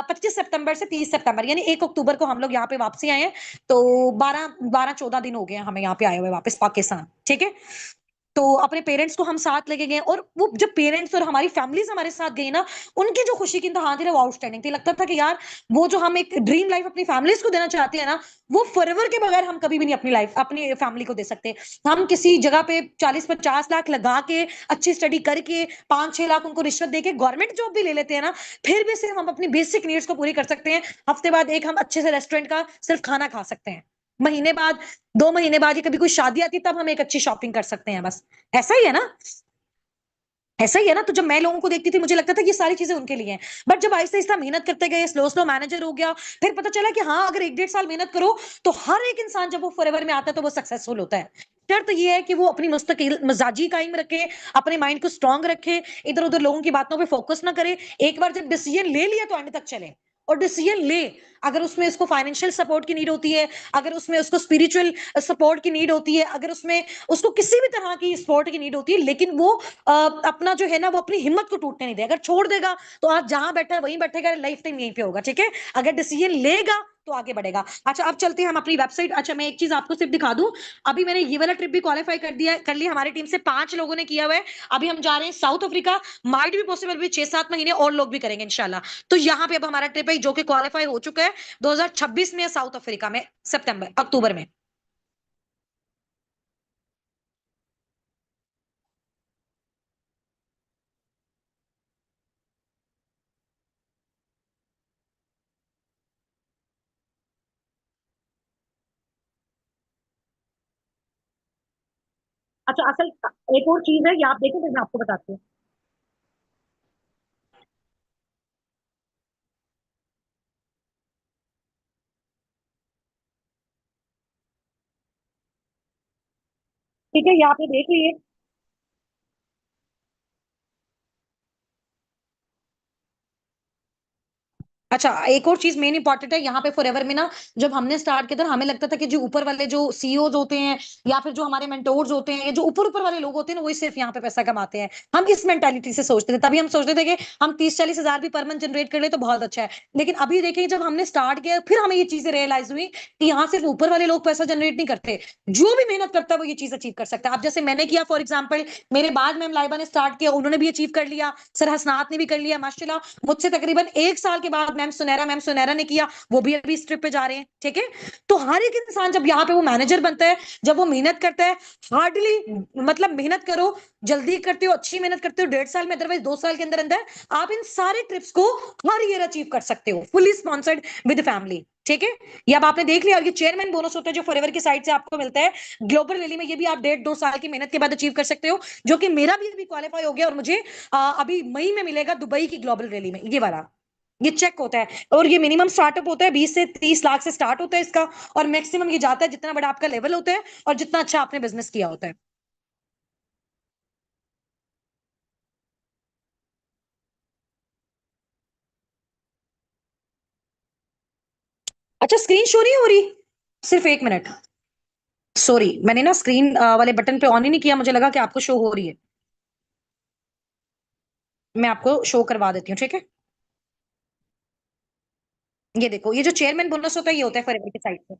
Speaker 2: 25 सितंबर से 30 सितंबर, यानी 1 अक्टूबर को हम लोग यहाँ पे वापसी आए हैं। तो 12-14 दिन हो गए हैं हमें यहाँ पे आए हुए वापस पाकिस्तान, ठीक है। तो अपने पेरेंट्स को हम साथ लेके गए, और वो जब पेरेंट्स और हमारी फैमिलीज हमारे साथ गई ना, उनकी जो खुशी की इंतहा थी ना, वो आउटस्टैंडिंग थी। लगता था कि यार, वो जो हम एक ड्रीम लाइफ अपनी फैमिलीज को देना चाहते हैं ना, वो फॉरएवर के बगैर हम कभी भी नहीं अपनी लाइफ अपनी फैमिली को दे सकते। हम किसी जगह पे 40-50 लाख लगा के, अच्छी स्टडी करके, 5-6 लाख उनको रिश्वत देके गवर्नमेंट जॉब भी ले लेते हैं ना, फिर भी सिर्फ हम अपनी बेसिक नीड्स को पूरी कर सकते हैं। हफ्ते बाद एक हम अच्छे से रेस्टोरेंट का सिर्फ खाना खा सकते हैं। महीने बाद, 2 महीने बाद, ये कभी कोई शादी आती तब हम एक अच्छी शॉपिंग कर सकते हैं, बस। ऐसा ही है ना? ऐसा ही है ना? तो जब मैं लोगों को देखती थी, मुझे लगता था कि ये सारी चीजें उनके लिए हैं। बट जब आहिस्ता आहिस्ता मेहनत करते गए, स्लो स्लो मैनेजर हो गया, फिर पता चला कि हाँ, अगर 1-1.5 साल मेहनत करो तो हर एक इंसान जब वो फॉरएवर में आता है तो वो सक्सेसफुल होता है। शर्त ये है कि वो अपनी मुस्तकिल मिजाजी कायम रखे, अपने माइंड को स्ट्रांग रखे, इधर उधर लोगों की बातों पे फोकस ना करे। एक बार जब डिसीजन ले लिया तो एंड तक चले। और डिसीजन ले, अगर उसमें उसको फाइनेंशियल सपोर्ट की नीड होती है, अगर उसमें उसको स्पिरिचुअल सपोर्ट की नीड होती है, अगर उसमें उसको किसी भी तरह की सपोर्ट की नीड होती है, लेकिन वो अपना जो है ना, वो अपनी हिम्मत को टूटने नहीं दे। अगर छोड़ देगा तो आज जहां बैठा है वहीं बैठेगा, लाइफ टाइम यहीं पे होगा, ठीक है। अगर डिसीजन लेगा तो आगे बढ़ेगा। अच्छा, अब चलते हैं हम अपनी वेबसाइट। अच्छा, मैं एक चीज आपको सिर्फ दिखा दूं, अभी मैंने ये वाला ट्रिप भी क्वालिफाई कर लिया, हमारी टीम से 5 लोगों ने किया हुआ है। अभी हम जा रहे हैं साउथ अफ्रीका, माइट भी पॉसिबल भी 6-7 महीने और लोग भी करेंगे इंशाल्लाह। तो यहाँ पे अब हमारा ट्रिप है जो कि क्वालिफाई हो चुका है, 2026 में, साउथ अफ्रीका में, सितंबर अक्टूबर में। अच्छा, असल एक और चीज है, ये आप देखें, फिर मैं आपको बताती हूँ। ठीक है, ये आपने देख लिए। अच्छा, एक और चीज मेन इंपॉर्टेंट है यहाँ पे फॉरएवर में ना, जब हमने स्टार्ट किया था ना, हमें लगता था कि जो ऊपर वाले जो सीईओज होते हैं, या फिर जो हमारे मेंटोर्स होते हैं, या जो ऊपर ऊपर वाले लोग होते हैं ना, वही सिर्फ यहाँ पे पैसा कमाते हैं। हम इस मेंटालिटी से सोचते थे, तभी हम सोचते थे कि हम 30-40 हजार भी पर मंथ जनरेट कर ले तो बहुत अच्छा है। लेकिन अभी देखिए, जब हमने स्टार्ट किया, फिर हमें ये चीजें रियलाइज हुई कि यहाँ सिर्फ ऊपर वाले लोग पैसा जनरेट नहीं करते, जो भी मेहनत करता है वो ये चीज अचीव कर सकता है। अब जैसे मैंने किया, फॉर एग्जाम्पल, मेरे बाद मैम लाइबा ने स्टार्ट किया, उन्होंने भी अचीव कर लिया, सर हसनात ने भी कर लिया माशाल्लाह। मुझसे तकरीबन 1 साल के बाद मैम सुनैरा ने किया, वो भी अभी इस ट्रिप पे जा रहे हैं, ठीक है। तो हर एक इंसान जब यहाँ पे वो मैनेजर बनता है, जब वो मेहनत करता है, हार्डली, मतलब मेहनत करो, जल्दी करते हो, अच्छी मेहनत करते हो, 1.5 साल में, अदरवाइज 2 साल के अंदर अंदर आप इन सारे ट्रिप्स को हर ईयर अचीव कर सकते हो, फुली स्पॉन्सर्ड विद फैमिली, ठीक है। ये अब आपने देख लिया। और ये चेयरमैन बोनस होता है जो फॉरएवर की साइड से आपको मिलता है ग्लोबल रैली में, ये भी आप 1.5-2 साल की मेहनत के बाद अचीव कर सकते हो, जो कि मेरा भी अभी क्वालिफाई हो गया, और मुझे अभी मई में मिलेगा दुबई की ग्लोबल रैली में, ये वाला। ये चेक होता है, और ये मिनिमम स्टार्टअप होता है, 20 से 30 लाख से स्टार्ट होता है इसका। और मैक्सिमम ये जाता है जितना बड़ा आपका लेवल होता है और जितना अच्छा आपने बिजनेस किया होता है। अच्छा स्क्रीन शो नहीं हो रही, सिर्फ 1 मिनट, सॉरी मैंने ना स्क्रीन वाले बटन पे ऑन ही नहीं किया, मुझे लगा कि आपको शो हो रही है। मैं आपको शो करवा देती हूँ, ठीक है। ये देखो, ये जो चेयरमैन बोनस होता है ये होता है फॉरएवर की साइड से।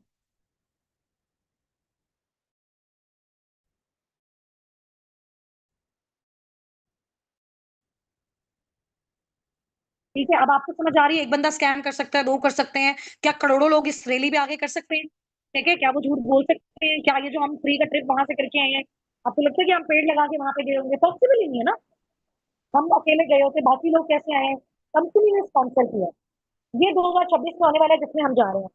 Speaker 2: ठीक है, अब आपको समझ आ रही है, एक बंदा स्कैम कर सकता है, दो कर सकते हैं, क्या करोड़ों लोग इस रैली पे आगे कर सकते हैं? ठीक है, क्या वो झूठ बोल सकते हैं? क्या ये जो हम फ्री का ट्रिप वहां से करके आए हैं, आपको लगता है कि हम पेड़ लगा के वहां पे गए होंगे? पॉसिबल ही नहीं है ना। हम अकेले गए होते, बाकी लोग कैसे आए हैं? कंपनी ने स्पॉन्सर किया। ये 2026 में होने वाला है जिसमें हम जा रहे हैं।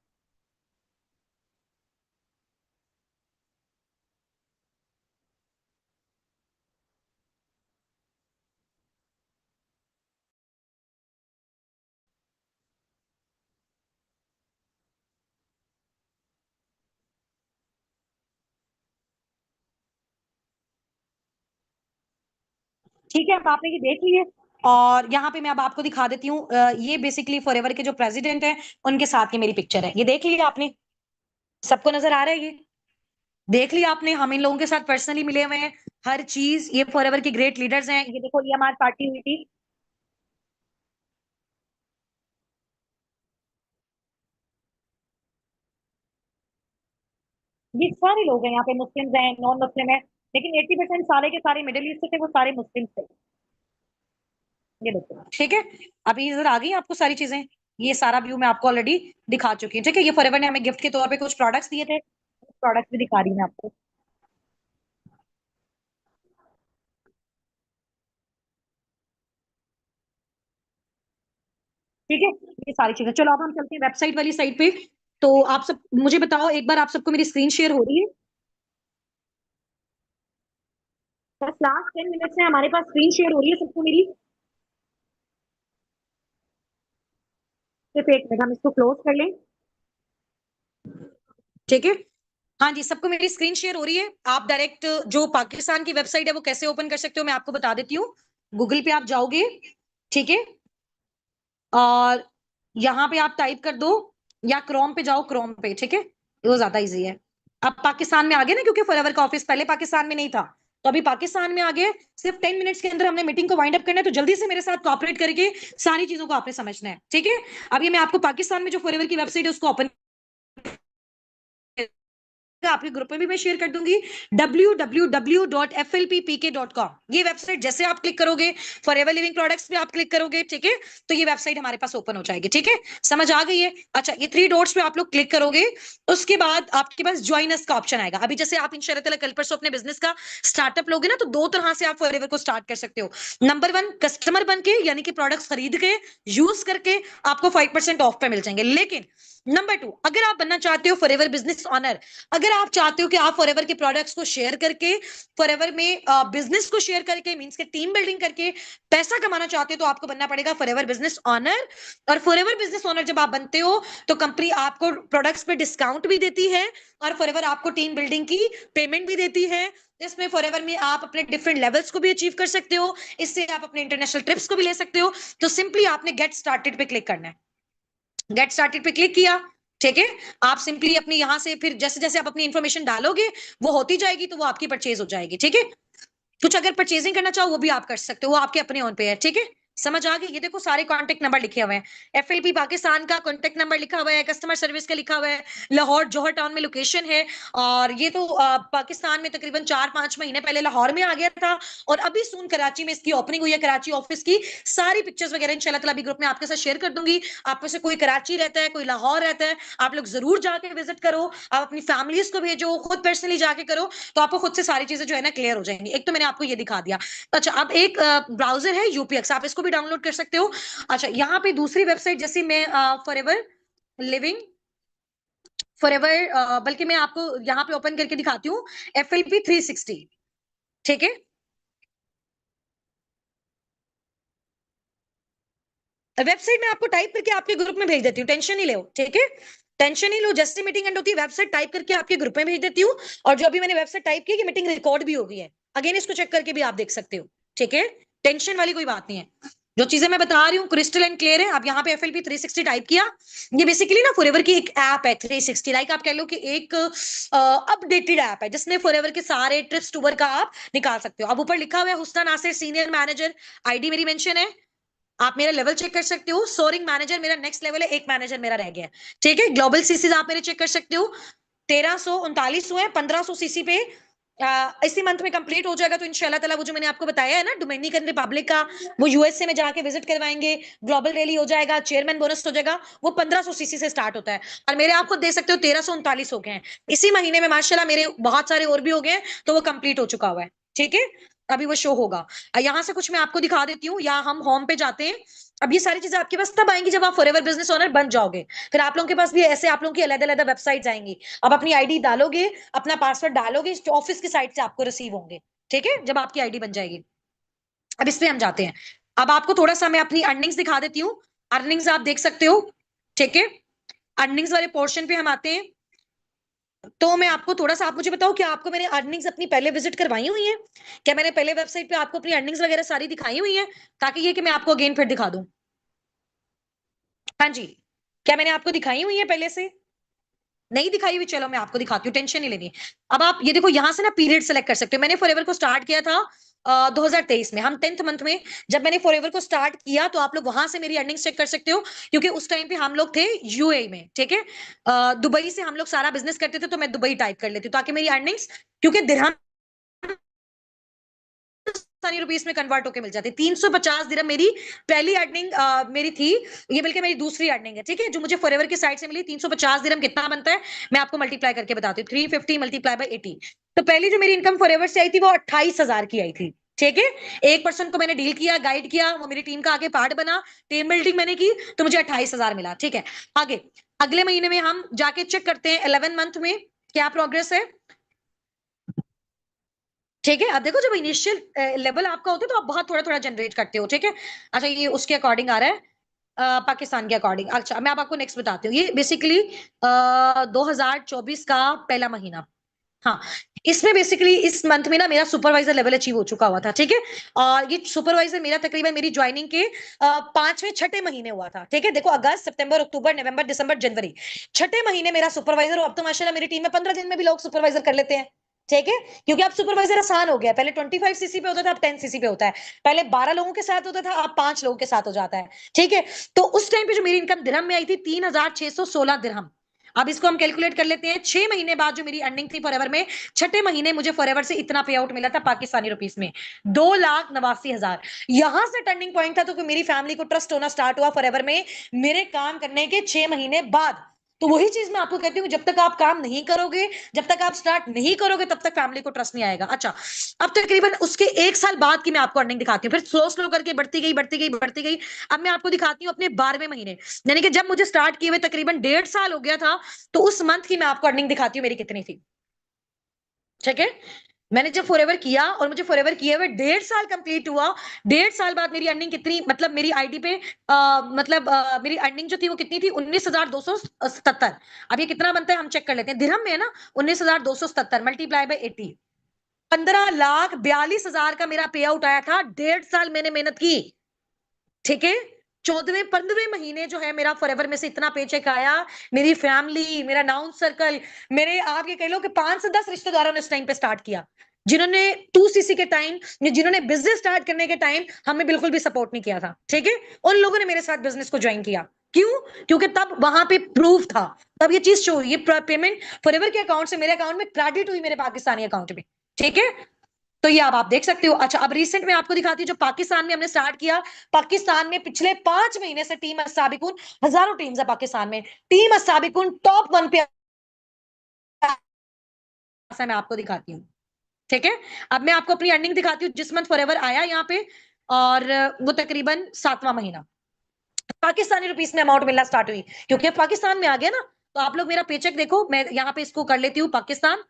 Speaker 2: ठीक है, अब आपने ये देख लिए, और यहाँ पे मैं अब आपको दिखा देती हूँ, ये बेसिकली फॉरएवर के जो प्रेसिडेंट हैं उनके साथ की मेरी पिक्चर है, ये देख लिया आपने? सबको नजर आ रहा है ये? देख लिया आपने? हम इन लोगों के साथ पर्सनली मिले हुए हैं, हर चीज, ये फॉरएवर की ग्रेट लीडर्स हैं। ये देखो, ये हमारी पार्टी हुई थी। ये सारे लोग हैं यहाँ पे, मुस्लिम्स हैं, नॉन मुस्लिम है, लेकिन 80% सारे के सारे मिडिल ईस्ट से थे, वो सारे मुस्लिम थे। ये देखो, ठीक है। अभी इधर आ गई आपको सारी चीजें, ये सारा व्यू मैं आपको ऑलरेडी दिखा चुकी हूँ, ठीक है। ये फॉरएवर ने हमें गिफ्ट के तौर पे कुछ प्रोडक्ट्स दिए थे, प्रोडक्ट्स भी दिखा रही हूँ मैं आपको। ठीक है, ये सारी चीजें, चलो अब हम चलते हैं वेबसाइट वाली साइड पे। तो आप सब मुझे बताओ एक बार, आप सबको मेरी स्क्रीन शेयर हो रही है? बस लास्ट 10 मिनट से हमारे पास स्क्रीन शेयर हो रही है सबको मेरी? सिर्फ 1 मिनट, हम इसको क्लोज कर लें। ठीक है, हाँ जी, सबको मेरी स्क्रीन शेयर हो रही है। आप डायरेक्ट जो पाकिस्तान की वेबसाइट है वो कैसे ओपन कर सकते हो मैं आपको बता देती हूँ। गूगल पे आप जाओगे, ठीक है, और यहाँ पे आप टाइप कर दो, या क्रोम पे जाओ, क्रोम पे, ठीक है, वो ज्यादा इजी है। अब पाकिस्तान में आ गए ना, क्योंकि फॉरएवर का ऑफिस पहले पाकिस्तान में नहीं था, तो अभी पाकिस्तान में आ गए। सिर्फ 10 मिनट्स के अंदर हमने मीटिंग को वाइंड अप करना है, तो जल्दी से मेरे साथ कोऑपरेट करके सारी चीजों को आपने समझना है, ठीक है। अब ये मैं आपको पाकिस्तान में जो फॉरएवर की वेबसाइट है उसको ओपन आपके ग्रुप में भी मैं शेयर कर दूंगी, www.flppk.com। ये वेबसाइट जैसे आप क्लिक करोगे, फॉरएवर लिविंग प्रोडक्ट्स पे आप क्लिक करोगे, ठीक है, तो ये वेबसाइट हमारे पास ओपन हो जाएगी, ठीक है। समझ आ गई है? अच्छा, ये 3 डॉट्स पे आप लोग क्लिक करोगे, उसके बाद आपके पास ज्वाइन अस का ऑप्शन आएगा। अभी जैसे आप इंशाल्लाह कल परसों अपने बिजनेस का स्टार्टअप लोगे ना, तो दो तरह से आप फॉरएवर को स्टार्ट कर सकते हो। नंबर 1, कस्टमर बन के, यानी कि प्रोडक्ट्स खरीद के, यूज करके आपको 5% ऑफ पे मिल जाएंगे। लेकिन नंबर 2, अगर आप बनना चाहते हो फॉरएवर बिजनेस ऑनर, अगर आप चाहते हो कि आप फॉरएवर के प्रोडक्ट्स को शेयर करके, फॉरएवर में बिजनेस को शेयर करके, मींस के टीम बिल्डिंग करके पैसा कमाना चाहते हो, तो आपको बनना पड़ेगा फॉरएवर बिजनेस ऑनर। और फॉरएवर बिजनेस ऑनर जब आप बनते हो, तो कंपनी आपको प्रोडक्ट्स पे डिस्काउंट भी देती है, और फॉरएवर आपको टीम बिल्डिंग की पेमेंट भी देती है। इसमें फॉरएवर में आप अपने डिफरेंट लेवल्स को भी अचीव कर सकते हो, इससे आप अपने इंटरनेशनल ट्रिप्स को भी ले सकते हो। तो सिंपली आपने गेट स्टार्टेड पे क्लिक करना है। गेट स्टार्टेड पे क्लिक किया, ठीक है। आप सिंपली अपनी यहां से फिर जैसे जैसे आप अपनी इंफॉर्मेशन डालोगे, वो होती जाएगी, तो वो आपकी परचेज हो जाएगी, ठीक है। कुछ अगर परचेजिंग करना चाहो वो भी आप कर सकते हो, वो आपके अपने ऑन पे है, ठीक है। समझ आ गई? ये देखो सारे कांटेक्ट नंबर लिखे हुए हैं, एफएलपी पाकिस्तान का कांटेक्ट नंबर लिखा हुआ है, कस्टमर सर्विस का लिखा हुआ है, लाहौर जौहर टाउन में लोकेशन है। और ये तो पाकिस्तान में तकरीबन 4-5 महीने पहले लाहौर में आ गया था, और अभी सून कराची में इसकी ओपनिंग हुई है, कराची ऑफिस की। सारी पिक्चर्स वगैरह इंशाल्लाह ताला अभी ग्रुप में आपके साथ शेयर कर दूंगी। आप में से कोई कराची रहता है, कोई लाहौर रहता है, आप लोग जरूर जाके विजिट करो, आप अपनी फैमिलीज को भेजो, खुद पर्सनली जाके करो, तो आपको खुद से सारी चीजें जो है ना क्लियर हो जाएंगी। एक तो मैंने आपको ये दिखा दिया। अच्छा, अब एक ब्राउजर है यूपीएक्स, आप इसको भी डाउनलोड कर सकते हो। अच्छा, यहाँ पे दूसरी वेबसाइट, जैसे मैं फॉरएवर लिविंग, फॉरएवर, बल्कि मैं आपको यहाँ पे ओपन करके दिखाती हूँ, FLP 360, ठीक है। वेबसाइट में आपको टाइप करके आपके ग्रुप में भेज देती हूँ, टेंशन नहीं लो, ठीक है। टेंशन नहीं लो, जैसे मीटिंग एंड होती है वेबसाइट टाइप करके आपके ग्रुप में भेज देती हूँ। और जो अभी मैंने वेबसाइट टाइप की, मीटिंग रिकॉर्ड भी हो गई है, अगेन इसको चेक करके भी आप देख सकते हो, ठीक है। टेंशन वाली कोई बात नहीं है। जो चीजें मैं बता रही हूँ क्रिस्टल एंड क्लियर है। अब यहाँ पे FLP 360 टाइप किया, ये बेसिकली ना फॉरएवर की एक ऐप है 360, लाइक आप कह लो कि एक अपडेटेड ऐप है जिसमें फॉरएवर के सारे ट्रिप्स टूर का आप निकाल सकते हो। अब ऊपर लिखा हुआ है हुस्ना नासिर सीनियर मैनेजर, आईडी मेरी मेंशन है, आप मेरा लेवल चेक कर सकते हो। सोरिंग मैनेजर मेरा नेक्स्ट लेवल है, एक मैनेजर मेरा रह गया है, ठीक है। ग्लोबल सीसीज आप मेरे चेक कर सकते हो, 1339 हुए, 1500 सीसी पे इसी मंथ में कंप्लीट हो जाएगा। तो इंशाल्लाह ताला वो जो मैंने आपको बताया है ना डोमिनिकन रिपब्लिक का, वो यूएसए में जाके विजिट करवाएंगे, ग्लोबल रैली हो जाएगा, चेयरमैन बोनस हो जाएगा, वो 1500 सीसी से स्टार्ट होता है। और मेरे आपको दे सकते हो 1339 हो गए हैं इसी महीने में माशाल्लाह, मेरे बहुत सारे और भी हो गए हैं, तो वो कंप्लीट हो चुका हुआ है, ठीक है। अभी वो शो होगा। यहां से कुछ मैं आपको दिखा देती हूँ, या हम होम पे जाते हैं। अब ये सारी चीजें आपके पास तब आएंगी जब आप फॉरएवर बिजनेस ओनर बन जाओगे, फिर आप लोगों के पास भी ऐसे आप लोगों की अलग अलग वेबसाइट आएंगी। अब अपनी आईडी डालोगे, अपना पासवर्ड डालोगे, ऑफिस की साइट से आपको रिसीव होंगे, ठीक है, जब आपकी आईडी बन जाएगी। अब इस पे हम जाते हैं। अब आपको थोड़ा सा मैं अपनी अर्निंग्स दिखा देती हूँ, अर्निंग्स आप देख सकते हो, ठीक है। अर्निंग्स वाले पोर्शन पे हम आते हैं। तो मैं आपको थोड़ा सा, आप मुझे बताओ क्या आपको मैंने अर्निंग्स अपनी पहले विजिट करवाई हुई है, क्या मैंने पहले वेबसाइट पे आपको अपनी अर्निंग्स वगैरह सारी दिखाई हुई है, ताकि ये कि मैं आपको अगेन फिर दिखा दूं। हाँ जी, क्या मैंने आपको दिखाई हुई है पहले से? नहीं दिखाई हुई, चलो मैं आपको दिखाती हूँ, टेंशन नहीं लेनी। अब आप ये देखो यहाँ से ना पीरियड सेलेक्ट कर सकते हो। मैंने फॉरएवर को स्टार्ट किया था 2023 में, हम 10th मंथ में जब मैंने फॉरएवर को स्टार्ट किया, तो आप लोग वहां से मेरी अर्निंग्स चेक कर सकते हो, क्योंकि उस टाइम पे हम लोग थे यूएई में, ठीक है। दुबई से हम लोग सारा बिजनेस करते थे, तो मैं दुबई टाइप कर लेती हूँ ताकि मेरी अर्निंग्स, क्योंकि दिरहम पाकिस्तानी रुपीस में कन्वर्ट होकर मिल जाती। 350 दिरहम मेरी पहली अर्निंग मेरी थी, ये बल्कि मेरी दूसरी अर्निंग है, ठीक है, जो मुझे फॉरएवर की साइड से मिली। 350 दिरहम कितना बनता है मैं आपको मल्टीप्लाई करके बताती हूँ, 350 मल्टीप्लाई बाय 80। तो पहली जो मेरी इनकम फॉरएवर से आई थी वो 28,000 की आई थी, ठीक है। एक पर्सन को मैंने डील किया, गाइड किया, वो मेरी टीम का आगे पार्ट बना, टीम बिल्डिंग मैंने की, तो मुझे 28,000 मिला, ठीक है। आगे अगले महीने में हम जाके चेक करते हैं 11 मंथ में क्या प्रोग्रेस है, ठीक है। अब देखो जब इनिशियल लेवल आपका होता है तो आप बहुत थोड़ा थोड़ा जनरेट करते हो, ठीक है। अच्छा ये उसके अकॉर्डिंग आ रहा है, पाकिस्तान के अकॉर्डिंग। अच्छा मैं अब आपको नेक्स्ट बताती हूँ, ये बेसिकली 2024 का पहला महीना, हाँ। इसमें बेसिकली इस मंथ में ना मेरा सुपरवाइजर लेवल अचीव हो चुका हुआ था, ठीक है। और ये सुपरवाइजर मेरा तकरीबन मेरी ज्वाइनिंग के 5वें 6ठे महीने हुआ था, ठीक है। देखो अगस्त सितंबर अक्टूबर नवंबर दिसंबर जनवरी, 6ठे महीने मेरा सुपरवाइजर। अब तो माशाल्लाह मेरी टीम में 15 दिन में भी लोग सुपरवाइजर कर लेते हैं, ठीक है। क्योंकि अब सुपरवाइजर आसान हो गया, पहले 25 सीसी पे होता था, अब 10 सीसी पे होता है। पहले 12 लोगों के साथ होता था, अब 5 लोगों के साथ हो जाता है, ठीक है। तो उस टाइम पे जो मेरी इनकम दिरहम में आई थी 3,616 दिरहम। अब इसको हम कैलकुलेट कर लेते हैं, 6 महीने बाद जो मेरी अर्निंग थी फॉरएवर में, 6ठे महीने मुझे फॉरएवर से इतना पे आउट मिला था पाकिस्तानी रुपीस में, 2,89,000। यहां से टर्निंग पॉइंट था, तो मेरी फैमिली को ट्रस्ट होना स्टार्ट हुआ फॉरएवर में मेरे काम करने के 6 महीने बाद। तो वही चीज मैं आपको कहती हूँ, जब तक आप काम नहीं करोगे, जब तक आप स्टार्ट नहीं करोगे, तब तक फैमिली को ट्रस्ट नहीं आएगा। अच्छा अब तकरीबन उसके 1 साल बाद की मैं आपको अर्निंग दिखाती हूँ, फिर स्लो स्लो करके बढ़ती गई बढ़ती गई बढ़ती गई। अब मैं आपको दिखाती हूँ अपने 12वें महीने, यानी कि जब मुझे स्टार्ट किए हुए तकरीबन 1.5 साल हो गया था, तो उस मंथ की मैं आपको अर्निंग दिखाती हूँ मेरी कितनी थी, ठीक है। मैंने जब फॉरएवर किया और मुझे फॉरएवर किए हुए 1.5 साल कंप्लीट हुआ, 1.5 साल बाद मेरी अर्निंग कितनी, मतलब मेरी आईडी पे मेरी अर्निंग जो थी वो कितनी थी, 19,277। अब ये कितना बनता है हम चेक कर लेते हैं, दिरहम में है ना, 19,277 मल्टीप्लाई बाय 80, 15,42,000 का मेरा पे आउट आया था। 1.5 साल मैंने मेहनत की, ठीक है। 14वें 15वें महीने जो है मेरा फॉरएवर में से इतना पेचेक आया, मेरी फैमिली, मेरा नाउन सर्कल, मेरे आप ये कह लो कि 5 से 10 रिश्तेदारों ने इस टाइम पे स्टार्ट किया, जिन्होंने 2 सीसी के टाइम, जिन्होंने बिजनेस स्टार्ट करने के टाइम हमें बिल्कुल भी सपोर्ट नहीं किया था, ठीक है। उन लोगों ने मेरे साथ बिजनेस को ज्वाइन किया, क्यों? क्योंकि तब वहां पे प्रूफ था, तब ये चीज शो हुई, ये पेमेंट फॉरएवर के अकाउंट से मेरे अकाउंट में क्रेडिट हुई, मेरे पाकिस्तानी अकाउंट में, ठीक है। तो ये अब आप देख सकते हो। अच्छा अब रिसेंट में आपको दिखाती हूँ, जो पाकिस्तान में हमने स्टार्ट किया, पाकिस्तान में पिछले 5 महीने से टीम अस्साबिकुन, हजारों टीम्स है पाकिस्तान में, टीम अस्साबिकुन टॉप 1 पे मैं आपको दिखाती हूँ, ठीक है। अब मैं आपको अपनी अर्निंग दिखाती हूँ जिस मंथ फॉरएवर आया यहाँ पे, और वो तकरीबन 7वां महीना पाकिस्तानी रुपीस में अमाउंट मिलना स्टार्ट हुई, क्योंकि अब पाकिस्तान में आ गया ना। तो आप लोग मेरा पेचेक देखो, मैं यहाँ पे इसको कर लेती हूँ पाकिस्तान,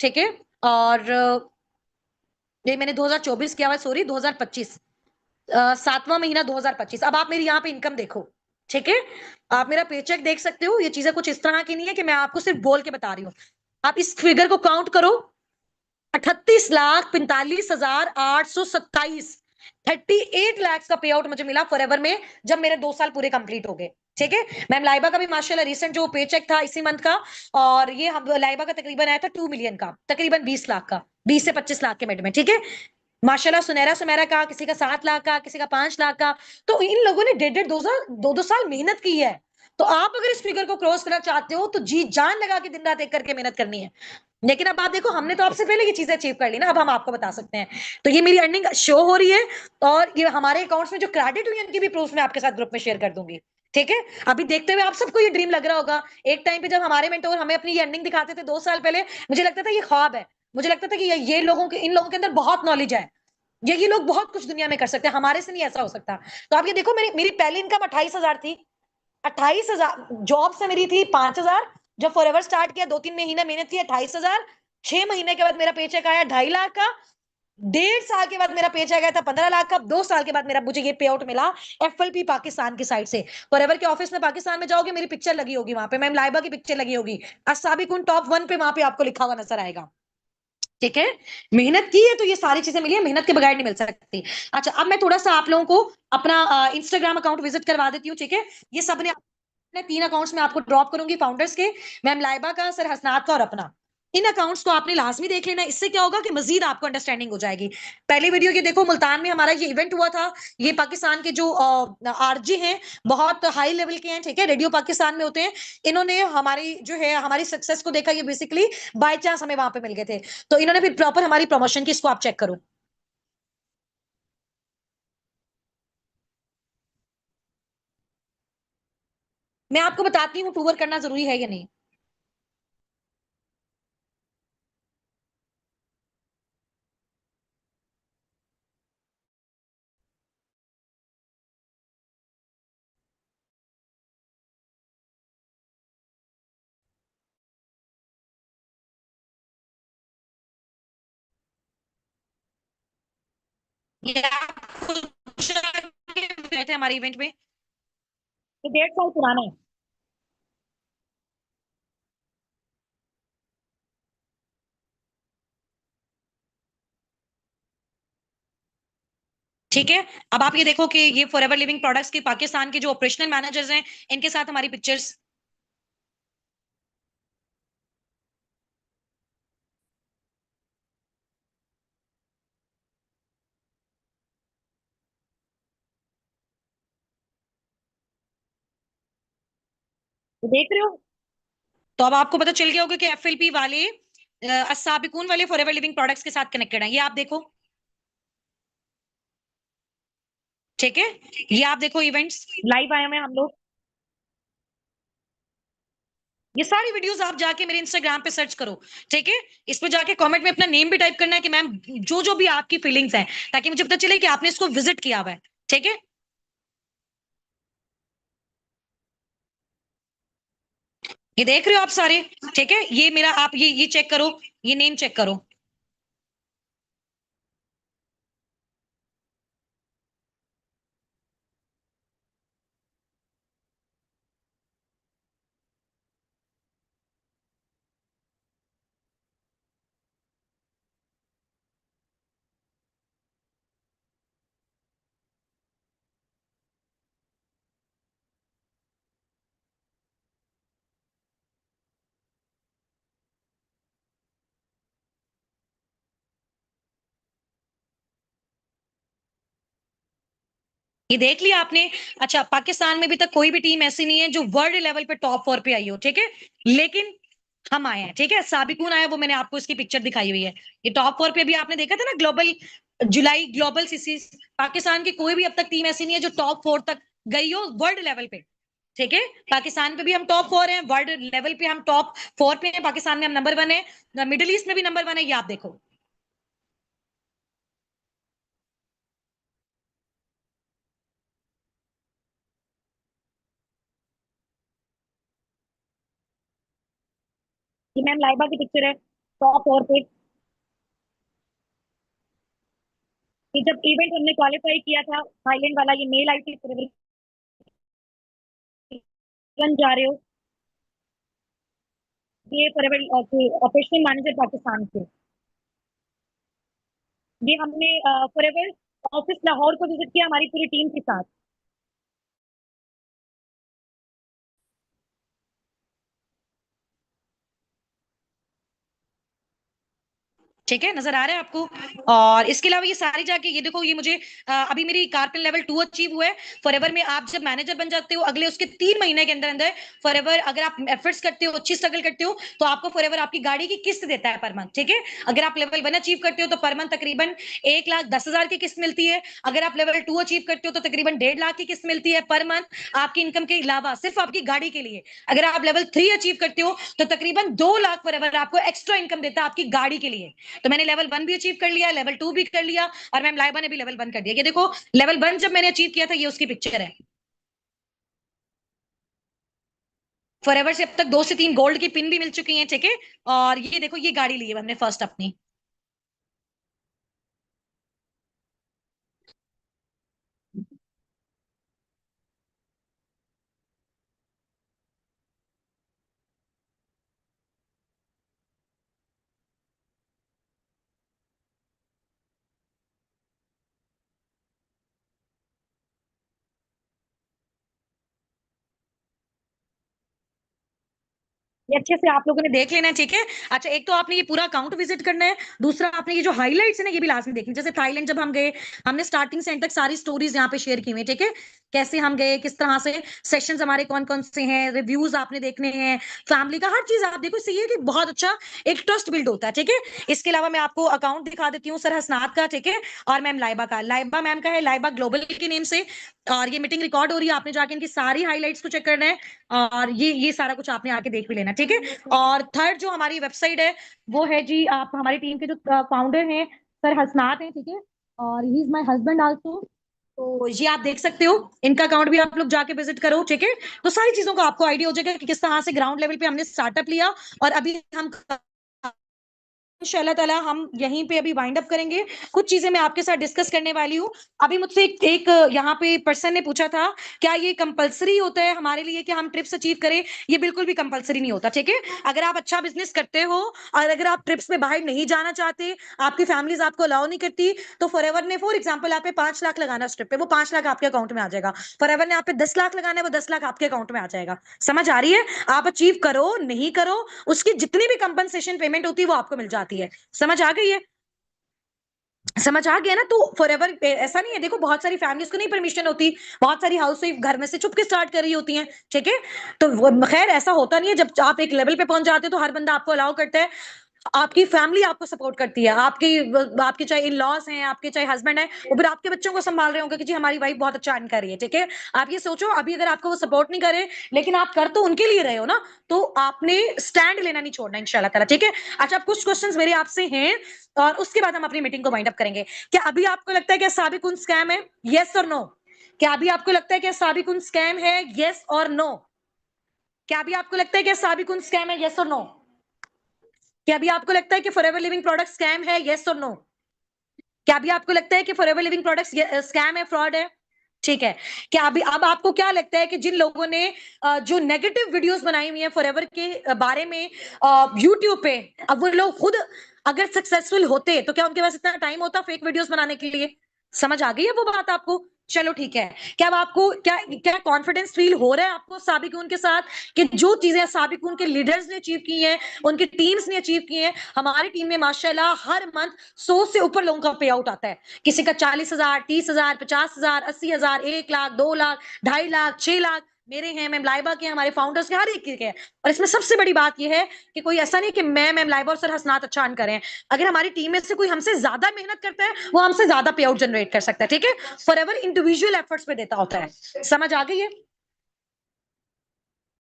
Speaker 2: ठीक है। और ये मैंने 2024 किया हुआ, सॉरी 2025, 7वां महीना 2025। अब आप मेरी यहाँ पे इनकम देखो, ठीक है। आप मेरा पेचेक देख सकते हो, ये चीजें कुछ इस तरह की नहीं है कि मैं आपको सिर्फ बोल के बता रही हूँ। आप इस फिगर को काउंट करो, 38,45,827, 38 लाख का पे आउट मुझे मिला फॉरएवर में जब मेरे 2 साल पूरे कंप्लीट हो गए। ठीक है, मैम लाइबा का भी माशाल्लाह रिसेंट जो पे चेक था इसी मंथ का, और ये हम लाइबा का तकरीबन आया था 2 मिलियन का, तकरीबन 20 लाख का, 20 से 25 लाख के मिड में। ठीक है, माशाल्लाह सुनहरा सुमेरा का किसी का 7 लाख का, किसी का 5 लाख का। तो इन लोगों ने 1.5 1.5 2 साल 2 2 साल मेहनत की है। तो आप अगर इस फिगर को क्रॉस करना चाहते हो तो जी जान लगा के दिन रात एक करके मेहनत करनी है। लेकिन अब आप देखो, हमने तो आपसे पहले ये चीजें अचीव कर ली ना, अब हम आपको बता सकते हैं। तो ये मेरी अर्निंग शो हो रही है, और ये हमारे अकाउंट्स में जो क्रेडिट यूनियन की भी प्रूफ मैं आपके साथ ग्रुप में शेयर कर दूंगी। ठीक है, अभी देखते हुए आप सबको ये ड्रीम लग रहा होगा। एक टाइम पे जब हमारे मेंटोर हमें अपनी ये अर्निंग दिखाते थे 2 साल पहले, मुझे लगता था ये ख्वाब है। मुझे लगता था कि ये लोगों के, इन लोगों के अंदर बहुत नॉलेज है, ये लोग बहुत कुछ दुनिया में कर सकते हैं, हमारे से नहीं ऐसा हो सकता। तो आप ये देखो, मेरी मेरी पहली इनकम 28,000 थी। 28,000 जॉब से मेरी थी 5,000। जब फॉरएवर स्टार्ट किया 2 3 महीना मेहनत की 28,000। 6 महीने के बाद मेरा पेचेक आया 2.5 लाख का। 1.5 साल के बाद मेरा पेचेक आया था 15 लाख का। 2 साल के बाद मेरा मुझे ये पे आउट मिला एफएलपी पाकिस्तान की साइड से। फॉरएवर के ऑफिस में पाकिस्तान में जाओगे, मेरी पिक्चर लगी होगी वहां पे, मैम लाइबा की पिक्चर लगी होगी, असाबिकुन टॉप 1 पे वहां पे आपको लिखा हुआ नजर आएगा। ठीक है, मेहनत की है तो ये सारी चीजें मिली है, मेहनत के बगैर नहीं मिल सकती। अच्छा, अब मैं थोड़ा सा आप लोगों को अपना इंस्टाग्राम अकाउंट विजिट करवा देती हूँ। ठीक है, ये सब ने अपने 3 अकाउंट्स में आपको ड्रॉप करूंगी फाउंडर्स के, मैम लाइबा का, सर हसनात का और अपना। इन अकाउंट्स को आपने लाजमी देख लेना, इससे क्या होगा कि मजीद आपको अंडरस्टैंडिंग हो जाएगी। पहली वीडियो ये देखो, मुल्तान में हमारा ये इवेंट हुआ था। ये पाकिस्तान के जो आरजे हैं, बहुत हाई लेवल के हैं। ठीक है, रेडियो पाकिस्तान में होते हैं। इन्होंने हमारी जो है हमारी सक्सेस को देखा, ये बेसिकली बाय चांस हमें वहां पे मिल गए थे। तो इन्होंने फिर प्रॉपर हमारी प्रमोशन की, इसको आप चेक करो। मैं आपको बताती हूँ टूर करना जरूरी है या नहीं। ये आप गए थे हमारे इवेंट में, ये 1.5 साल पुराना है। ठीक है, अब आप ये देखो कि ये फॉरएवर लिविंग प्रोडक्ट्स के पाकिस्तान के जो ऑपरेशनल मैनेजर्स हैं, इनके साथ हमारी पिक्चर्स। तो देख रहे हो, तो अब आपको पता चल गया होगा कि एफएलपी वाले अस्साबिकून वाले फॉरएवर लिविंग प्रोडक्ट्स के साथ कनेक्टेड हैं। ये आप देखो। ठीक है, ये आप देखो, इवेंट्स लाइव आए हुए हैं हम लोग। ये सारी वीडियोस आप जाके मेरे इंस्टाग्राम पे सर्च करो। ठीक है, इस पे जाके कमेंट में अपना नेम भी टाइप करना है कि मैम जो जो भी आपकी फीलिंग्स हैं, ताकि मुझे पता चले कि आपने इसको विजिट किया हुआ है। ठीक है, ये देख रहे हो आप सारे। ठीक है, ये मेरा, आप ये चेक करो, ये नेम चेक करो। ये देख लिया आपने। अच्छा, पाकिस्तान में भी तक कोई भी टीम ऐसी नहीं है जो वर्ल्ड लेवल पे टॉप 4 पे आई हो। ठीक है, लेकिन हम आए हैं। ठीक है, साबिकून आया, वो मैंने आपको इसकी पिक्चर दिखाई हुई है। ये टॉप 4 पे भी आपने देखा था ना, ग्लोबल जुलाई ग्लोबल सिसीज, पाकिस्तान की कोई भी अब तक टीम ऐसी नहीं है जो टॉप 4 तक गई हो वर्ल्ड लेवल पे। ठीक है, पाकिस्तान पे भी हम टॉप 4 हैं, वर्ल्ड लेवल पे हम टॉप 4 पे हैं, पाकिस्तान में हम नंबर 1 है, मिडिल ईस्ट में भी नंबर 1 है, ये आप देखो। ये मैम लाइबा की पिक्चर है टॉप 4 पे। कि जब इवेंट हमने क्वालिफाई किया था थाईलैंड वाला, ये मेल आई थी, जा रहे हो, ये ऑपरेशनल मैनेजर पाकिस्तान के। ये हमने फॉरएवर ऑफिस लाहौर को विजिट किया हमारी पूरी टीम के साथ। ठीक है, नजर आ रहा है आपको। और इसके अलावा ये सारी जाके ये देखो, ये मुझे अभी मेरी कारपिन लेवल 2 अचीव हुआ है। फॉरएवर में आप जब मैनेजर बन जाते हो, अगले उसके 3 महीने के अंदर अंदर फॉरएवर, अगर आप एफर्ट्स करते हो, अच्छी स्ट्रगल करते हो, तो आपको फॉरएवर आपकी गाड़ी की किस्त देता है पर मंथ। ठीक है, अगर आप लेवल 1 अचीव करते हो तो पर मंथ तकरीबन 1,10,000 की किस्त मिलती है। अगर आप लेवल 2 अचीव करते हो तो तकरीबन 1.5 लाख की किस्त मिलती है पर मंथ, आपकी इनकम के अलावा सिर्फ आपकी गाड़ी के लिए। अगर आप लेवल 3 अचीव करते हो तो तकरीबन 2 लाख फॉरएवर आपको एक्स्ट्रा इनकम देता है आपकी गाड़ी के लिए। तो मैंने लेवल 1 भी अचीव कर लिया, लेवल 2 भी कर लिया, और मैम लाइबा ने भी लेवल 1 कर दिया। ये देखो, लेवल 1 जब मैंने अचीव किया था, ये उसकी पिक्चर है। फॉरएवर से अब तक 2 से 3 गोल्ड की पिन भी मिल चुकी हैं। ठीक है, और ये देखो, ये गाड़ी ली है हमने फर्स्ट अपनी। ये अच्छे से आप लोगों ने देख लेना है। ठीक है, अच्छा, एक तो आपने ये पूरा अकाउंट विजिट करना है, दूसरा आपने ये जो हाइलाइट्स है ना, ये भी लास्ट में देखनी। जैसे थाईलैंड जब हम गए, हमने स्टार्टिंग से एंड तक सारी स्टोरीज यहाँ पे शेयर की हुई है। ठीक है, कैसे हम गए, किस तरह से सेशंस हमारे कौन कौन से हैं, रिव्यूज आपने देखने हैं, फैमिली का हर चीज आप देखो। इससे ये है कि बहुत अच्छा एक ट्रस्ट बिल्ड होता है। ठीक है, इसके अलावा मैं आपको अकाउंट दिखा देती हूँ, सर हसनात का। ठीक है, और मैम लाइबा का, लाइबा मैम का है लाइबा ग्लोबल के नेम से। और ये मीटिंग रिकॉर्ड हो रही है, आपने जाके इनकी सारी हाइलाइट्स को चेक करना है, और ये सारा कुछ आपने आके देख भी लेना। ठीक है, और थर्ड जो हमारी वेबसाइट है, वो है जी, आप हमारी टीम के जो फाउंडर हैं, सर हसनात हैं। ठीक है, और he is my husband also. तो ये आप देख सकते हो, इनका अकाउंट भी आप लोग जाके विजिट करो। ठीक है, तो सारी चीजों का आपको आइडिया हो जाएगा कि किस तरह से ग्राउंड लेवल पे हमने स्टार्टअप लिया, और अभी हम इंशाल्लाह ताला हम यहीं पे अभी वाइंड अप करेंगे। कुछ चीजें मैं आपके साथ डिस्कस करने वाली हूँ। अभी मुझसे एक यहाँ पे पर्सन ने पूछा था, क्या ये कंपलसरी होता है हमारे लिए कि हम ट्रिप्स अचीव करें? ये बिल्कुल भी कंपलसरी नहीं होता। ठीक है, अगर आप अच्छा बिजनेस करते हो और अगर आप ट्रिप्स में बाहर नहीं जाना चाहते, आपकी फैमिलीज आपको अलाउ नहीं करती, तो फॉरएवर ने फॉर एग्जाम्पल आप पे 5 लाख लगाना उस ट्रिप पे, वो 5 लाख आपके अकाउंट में आ जाएगा। फॉरएवर ने आप पे 10 लाख लगाना है, वो 10 लाख आपके अकाउंट में आ जाएगा। समझ आ रही है? आप अचीव करो नहीं करो, उसकी जितनी भी कंपनसेशन पेमेंट होती है वो आपको मिल जाती है। समझ आ गई है? समझ आ गया ना? तो फॉरएवर ऐसा नहीं है, देखो बहुत सारी फैमिलीज को नहीं परमिशन होती, बहुत सारी हाउस वाइफ घर में से छुप के स्टार्ट कर रही होती हैं। ठीक है, तो खैर ऐसा होता नहीं है। जब आप एक लेवल पे पहुंच जाते हो तो हर बंदा आपको अलाउ करता है, आपकी फैमिली आपको सपोर्ट करती है, आपकी आपके चाहे इन लॉज हैं, आपके चाहे हस्बैंड है, वो फिर आपके बच्चों को संभाल रहे होंगे कि जी हमारी वाइफ बहुत अच्छा अर्न कर रही है। ठीक है, आप ये सोचो, अभी अगर आपको वो सपोर्ट नहीं करे, लेकिन आप कर तो उनके लिए रहे हो ना, तो आपने स्टैंड लेना नहीं छोड़ना इंशाल्लाह ताला। ठीक है, अच्छा, अब कुछ क्वेश्चंस मेरे आपसे हैं, और उसके बाद हम अपनी मीटिंग को वाइंड अप करेंगे। क्या अभी आपको लगता है कि साबिकुन स्कैम है? यस और नो? क्या अभी आपको लगता है कि साबिकुन स्कैम है? यस और नो? क्या अभी आपको लगता है कि साबिकुन स्कैम है? यस और नो? क्या अभी आपको लगता है कि फॉरएवर लिविंग प्रोडक्ट स्कैम है? यस और नो? क्या अभी आपको लगता है कि फॉरएवर लिविंग प्रोडक्ट्स स्कैम है, फ्रॉड है? ठीक है, क्या अभी अब आपको क्या लगता है कि जिन लोगों ने जो नेगेटिव वीडियोस बनाई हुई है फॉरएवर के बारे में यूट्यूब पे, अब वो लोग खुद अगर सक्सेसफुल होते तो क्या उनके पास इतना टाइम होता फेक वीडियोस बनाने के लिए? समझ आ गई है वो बात आपको? चलो ठीक है, क्या अब आपको क्या क्या कॉन्फिडेंस फील हो रहा है आपको साबिकून के साथ, कि जो चीजें साबिकून के लीडर्स ने अचीव की हैं, उनकी टीम्स ने अचीव की हैं? हमारी टीम में माशाल्लाह हर मंथ 100 से ऊपर लोगों का पे आउट आता है। किसी का 40,000, 30,000, 50,000, 80,000, 1 लाख, 2 लाख, 2.5 लाख, 6 लाख मेरे हैं, मैम लाइबा के, हमारे फाउंडर्स के, हर एक के हैं। और इसमें सबसे बड़ी बात यह है कि कोई ऐसा नहीं कि मैं मैम लाइबा और सर हसनात अच्छा अर्न करें। अगर हमारी टीम में से कोई हमसे ज्यादा मेहनत करता है, वो हमसे ज्यादा पे आउट जनरेट कर सकता है। ठीक है, फॉरएवर इंडिविजुअल एफर्ट्स पे देता होता है। समझ आ गई है?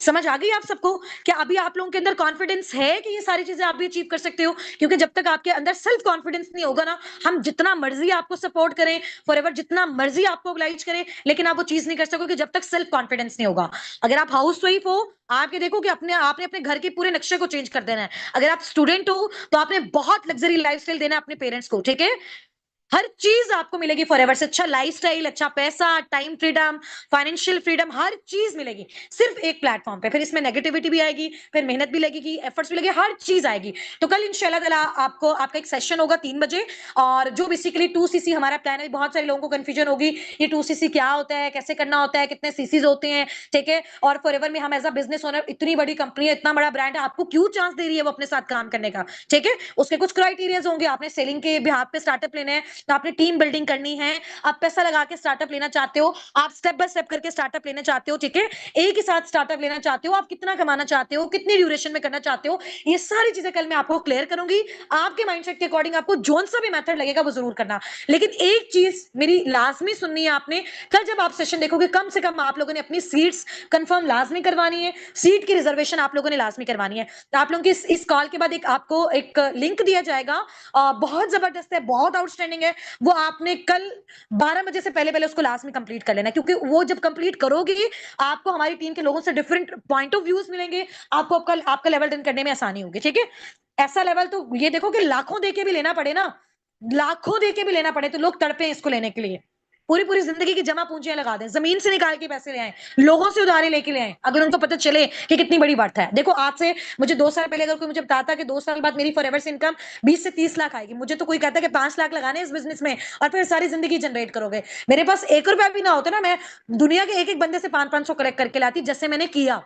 Speaker 2: समझ आ गई आप सबको? क्या अभी आप लोगों के अंदर कॉन्फिडेंस है कि ये सारी चीजें आप भी अचीव कर सकते हो? क्योंकि जब तक आपके अंदर सेल्फ कॉन्फिडेंस नहीं होगा ना, हम जितना मर्जी आपको सपोर्ट करें, फॉरएवर जितना मर्जी आपको oblige करें, लेकिन आप वो चीज नहीं कर सकोगे जब तक सेल्फ कॉन्फिडेंस नहीं होगा। अगर आप हाउस वाइफ हो, आपके देखो कि अपने आपने अपने घर के पूरे नक्शे को चेंज कर देना है। अगर आप स्टूडेंट हो, तो आपने बहुत लग्जरी लाइफस्टाइल देना है अपने पेरेंट्स को। ठीक है, हर चीज आपको मिलेगी फॉरएवर से। अच्छा लाइफस्टाइल, अच्छा पैसा, टाइम फ्रीडम, फाइनेंशियल फ्रीडम, हर चीज मिलेगी सिर्फ एक प्लेटफॉर्म पे। फिर इसमें नेगेटिविटी भी आएगी, फिर मेहनत भी लगेगी, एफर्ट्स भी लगेगी, हर चीज आएगी। तो कल इंशाल्लाह ताला आपको आपका एक सेशन होगा 3 बजे, और जो बेसिकली 2cc हमारा प्लान है। बहुत सारे लोगों को कंफ्यूजन होगी ये 2cc क्या होता है, कैसे करना होता है, कितने सीसीज होते हैं, ठीक है। और फॉरएवर में हम एज अ बिजनेस ओनर, इतनी बड़ी कंपनी है, इतना बड़ा ब्रांड है, आपको क्यों चांस दे रही है वो अपने साथ काम करने का, ठीक है। उसके कुछ क्राइटेरियाज होंगे। आपने सेलिंग के बिहाफ पे स्टार्टअप लेना है, तो आपने टीम बिल्डिंग करनी है, आप पैसा लगा के स्टार्टअप लेना चाहते हो, आप स्टेप बाय स्टेप करके स्टार्टअप लेना चाहते हो, ठीक है। एक ही साथ स्टार्टअप लेना चाहते हो, आप कितना कमाना चाहते हो, कितनी ड्यूरेशन में करना चाहते हो, ये सारी चीजें कल मैं आपको क्लियर करूंगी। आपके माइंडसेट के अकॉर्डिंग आपको जोन सा भी मेथड लगेगा वो जरूर करना। लेकिन एक चीज मेरी लाजमी सुननी है आपने, कल जब आप सेशन देखोगे कम से कम आप लोगों ने अपनी सीट्स कंफर्म लाजमी करवानी है, सीट की रिजर्वेशन आप लोगों ने लाजमी करवानी है। तो आप लोगों की इस कॉल के बाद एक आपको एक लिंक दिया जाएगा, बहुत जबरदस्त है, बहुत आउटस्टैंडिंग है। वो आपने कल 12 बजे से पहले पहले उसको लास्ट में कंप्लीट कर लेना, क्योंकि वो जब कंप्लीट करोगे आपको हमारी टीम के लोगों से डिफरेंट पॉइंट ऑफ व्यूज मिलेंगे, आपको आपका लेवल डन करने में आसानी होगी, ठीक है। ऐसा लेवल तो ये देखो कि लाखों देके भी लेना पड़े ना, लाखों देके भी लेना पड़े तो लोग तड़पे इसको लेने के लिए। पूरी पूरी जिंदगी की जमा पूंजियां लगा दें, जमीन से निकाल के पैसे ले आए, लोगों से उधारी लेके ले आए, अगर उनको पता चले कि कितनी बड़ी बात है। देखो आज से मुझे 2 साल पहले अगर कोई मुझे बताता कि 2 साल बाद मेरी फॉरएवर से इनकम 20 से 30 लाख आएगी, मुझे तो कोई कहता कि 5 लाख लगाने इस बिजनेस में और फिर सारी जिंदगी जनरेट करोगे, मेरे पास 1 रुपया भी ना होता ना, मैं दुनिया के एक एक बंदे से 500-500 कलेक्ट करके लाती, जैसे मैंने किया,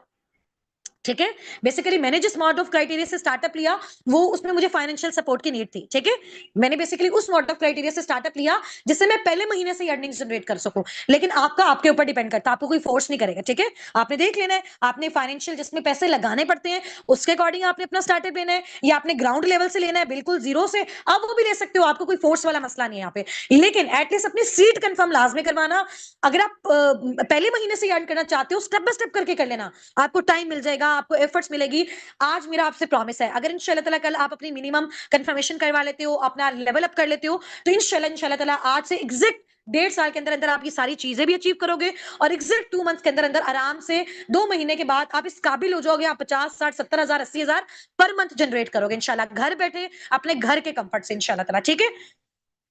Speaker 2: ठीक है। बेसिकली मैंने जिस मॉड ऑफ क्राइटेरिया से स्टार्टअप लिया वो उसमें मुझे फाइनेंशियल सपोर्ट की नीड थी, ठीक है। मैंने बेसिकली उस मॉड ऑफ क्राइटेरिया से स्टार्टअप लिया जिससे मैं पहले महीने से अर्निंग जनरेट कर सकूं। लेकिन आपका आपके ऊपर डिपेंड करता है, आपको कोई फोर्स नहीं करेगा, ठीक है। आपने देख लेना है, आपने फाइनेंशियल जिसमें पैसे लगाने पड़ते हैं उसके अकॉर्डिंग आपने अपना स्टार्टअप लेना है, या आपने ग्राउंड लेवल से लेना है बिल्कुल जीरो से, आप वो भी ले सकते हो, आपको कोई फोर्स वाला मसला नहीं है यहाँ पे। लेकिन एटलीस्ट अपनी सीट कंफर्म लाजमी करवाना। अगर आप पहले महीने से अर्न करना चाहते हो स्टेप बाय स्टेप करके कर लेना, आपको टाइम मिल जाएगा, आपको एफर्ट्स मिलेगी। आज मेरा आपसे प्रॉमिस है, अगर इंशाल्लाह ताला कल आप अपनी मिनिमम कंफर्मेशन करवा लेते हो, अपना लेवल अप कर लेते हो, तो इंशाल्लाह इंशाल्लाह ताला आज से एग्जैक्ट 1.5 साल के अंदर अंदर आप ये सारी चीजें भी अचीव करोगे, और एग्जैक्ट 2 मंथ्स के अंदर अंदर आराम से 2 महीने के बाद आप इस काबिल हो जाओगे, आप 50, 60, 70 हजार, 80 हजार पर मंथ जनरेट करोगे इंशाल्लाह, घर बैठे अपने घर के कंफर्ट से इंशाल्लाह ताला, ठीक है।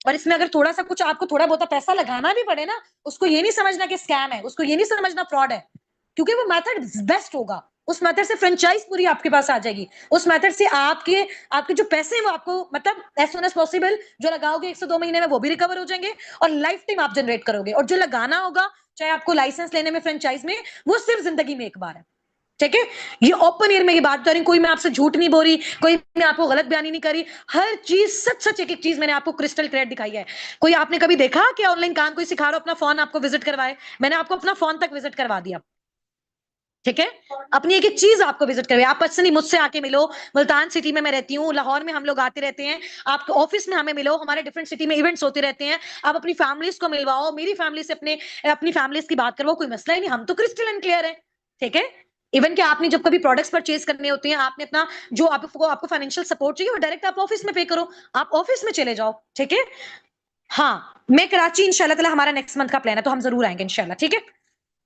Speaker 2: और इसमें अगर थोड़ा सा कुछ आपको थोड़ा बहुत पैसा लगाना भी पड़े ना, उसको ये नहीं समझना कि स्कैम है, उसको ये नहीं समझना फ्रॉड है, क्योंकि वो मेथड बेस्ट होगा। उस मेथड से फ्रेंचाइज पूरी आपके पास आ जाएगी, उस मेथड से आपके आपके जो पैसे हैं वो आपको मतलब एज सुन एज पॉसिबल जो लगाओगे 1 से 2 महीने में वो भी रिकवर हो जाएंगे, और लाइफ टाइम आप जनरेट करोगे। और जो लगाना होगा चाहे आपको लाइसेंस लेने में फ्रेंचाइज में, वो सिर्फ जिंदगी में एक बार है, ठीक है। ये ओपन एयर में ये बात कर रही हूँ, कोई मैं आपसे झूठ नहीं बोल रही, कोई मैं आपको गलत बयानी नहीं करी, हर चीज सच सच एक एक चीज मैंने आपको क्रिस्टल क्लियर दिखाई है। कोई आपने कभी देखा कि ऑनलाइन काम कोई सिखा रहा हो अपना फोन आपको विजिट करवाए, मैंने आपको अपना फोन तक विजिट करवा दिया, ठीक है। अपनी एक एक चीज आपको विजिट करवाई, आप पर्सनली मुझसे आके मिलो, मुल्तान सिटी में मैं रहती हूँ, लाहौर में हम लोग आते रहते हैं, आप ऑफिस में हमें मिलो, हमारे डिफरेंट सिटी में इवेंट्स होते रहते हैं, आप अपनी फैमिलीज को मिलवाओ, मेरी फैमिली से अपने अपनी फैमिलीज की बात करवाओ, कोई मसला ही नहीं, हम तो क्रिस्टल एंड क्लियर है, ठीक है। इवन कि आपने जब कभी प्रोडक्ट्स परचेज करने होते हैं, आपने अपना जो आपको आपको फाइनेंशियल सपोर्ट चाहिए वो डायरेक्ट आप ऑफिस में पे करो, आप ऑफिस में चले जाओ, ठीक है। हाँ, मैं कराची इंशाल्लाह ताला हमारा नेक्स्ट मंथ का प्लान है, तो हम जरूर आएंगे इंशाल्लाह, ठीक है।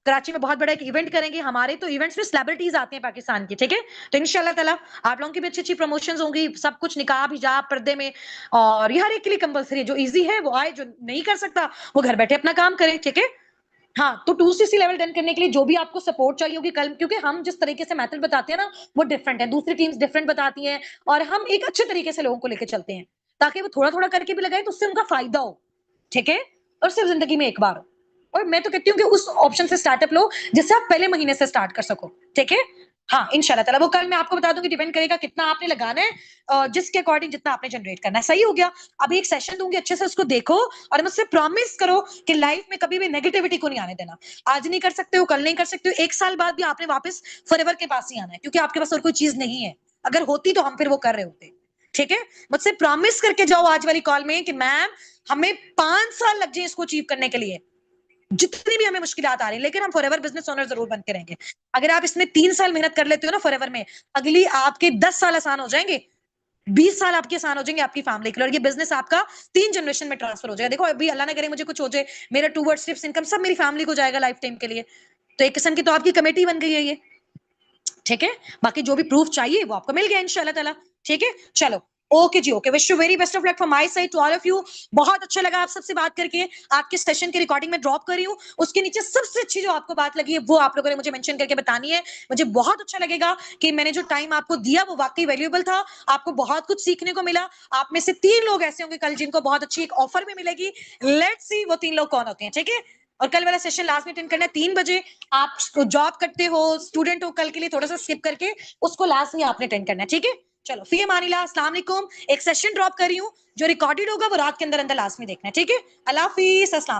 Speaker 2: कराची में बहुत बड़ा एक इवेंट करेंगे, हमारे तो इवेंट्स में सेलिब्रिटीज आते हैं पाकिस्तान की, ठीक है। तो इंशाल्लाह ताला आप लोगों की भी अच्छी अच्छी प्रमोशंस होंगी, सब कुछ निकाह हिजाब पर्दे में, और ये हर एक के लिए कंपलसरी है, जो इजी है वो आए, जो नहीं कर सकता वो घर बैठे अपना काम करे, ठीक है। हाँ, तो 2cc लेवल डन करने के लिए जो भी आपको सपोर्ट चाहिए होगी कल, क्योंकि हम जिस तरीके से मेथड बताते हैं ना वो डिफरेंट है, दूसरी टीम्स डिफरेंट बताती हैं, और हम एक अच्छे तरीके से लोगों को लेकर चलते हैं ताकि वो थोड़ा थोड़ा करके भी लगाए तो उससे उनका फायदा हो, ठीक है। और सिर्फ जिंदगी में एक बार हो। और मैं तो कहती हूँ कि उस ऑप्शन से स्टार्टअप लो जिससे आप पहले महीने से स्टार्ट कर सको, ठीक है। हाँ इंशाल्लाह ताला वो कल मैं आपको बता दूंगी, डिपेंड करेगा कितना आपने लगाना है, जिसके अकॉर्डिंग जितना आपने जनरेट करना है, सही हो गया। अभी एक सेशन दूंगी, अच्छे से उसको देखो, और मुझसे प्रॉमिस करो कि लाइफ में कभी भी नेगेटिविटी को नहीं आने देना। आज नहीं कर सकते हो, कल नहीं कर सकते हो, 1 साल बाद भी आपने वापस फॉरएवर के पास ही आना है, क्योंकि आपके पास और कोई चीज नहीं है। अगर होती तो हम फिर वो कर रहे होते, ठीक है। मुझसे प्रॉमिस करके जाओ आज वाली कॉल में कि मैम हमें 5 साल लग जाए इसको अचीव करने के लिए, जितनी भी हमें मुश्किलात आ रही है, लेकिन हम फॉरएवर बिजनेस ओनर जरूर बनते रहेंगे। अगर आप इसमें 3 साल मेहनत कर लेते हो ना फॉरएवर में, अगली आपके 10 साल आसान हो जाएंगे, 20 साल आपके आसान हो जाएंगे आपकी फैमिली के लिए, और ये बिजनेस आपका 3 जनरेशन में ट्रांसफर हो जाएगा। देखो अभी अल्लाह ना करे मुझे कुछ हो जाए, मेरा टूवर्ड्स ट्रिप्स इनकम सब मेरी फैमिली को जाएगा लाइफ टाइम के लिए, तो एक किस्म की तो आपकी कमेटी बन गई है ये, ठीक है। बाकी जो भी प्रूफ चाहिए वो आपको मिल गया इंशाल्लाह ताला, ठीक है। चलो ओके जी, okay. Wish you very best of luck from my side to all of you. बहुत अच्छा लगा आप सबसे बात करके। आपके सेशन की रिकॉर्डिंग मैं ड्रॉप कर रही हूँ। उसके नीचे सबसे अच्छी जो आपको बात लगी है, वो आप लोगों ने मुझे मेंशन करके बतानी है। मुझे बहुत अच्छा लगेगा कि मैंने जो टाइम आपको दिया, वो वाक़ई वैल्यूएबल था। आपको बहुत कुछ सीखने को मिला। आप में से 3 लोग ऐसे होंगे कल जिनको बहुत अच्छी एक ऑफर भी मिलेगी। लेट्स सी वो 3 लोग कौन होते हैं, ठीक है? और कल वाला सेशन लास्ट में अटेंड करना है 3 बजे। आप जॉब करते हो, स्टूडेंट हो, कल के लिए थोड़ा-सा स्किप करके उसको लास्ट में आपने अटेंड करना है, ठीक है? चलो, फी अमानिल्लाह, अस्सलाम वालेकुम। एक सेशन ड्रॉप कर रही हूँ, जो रिकॉर्डेड होगा वो रात के अंदर-अंदर लास्ट में देखना है, ठीक है? अल्लाह हाफ़िज़, अस्सलाम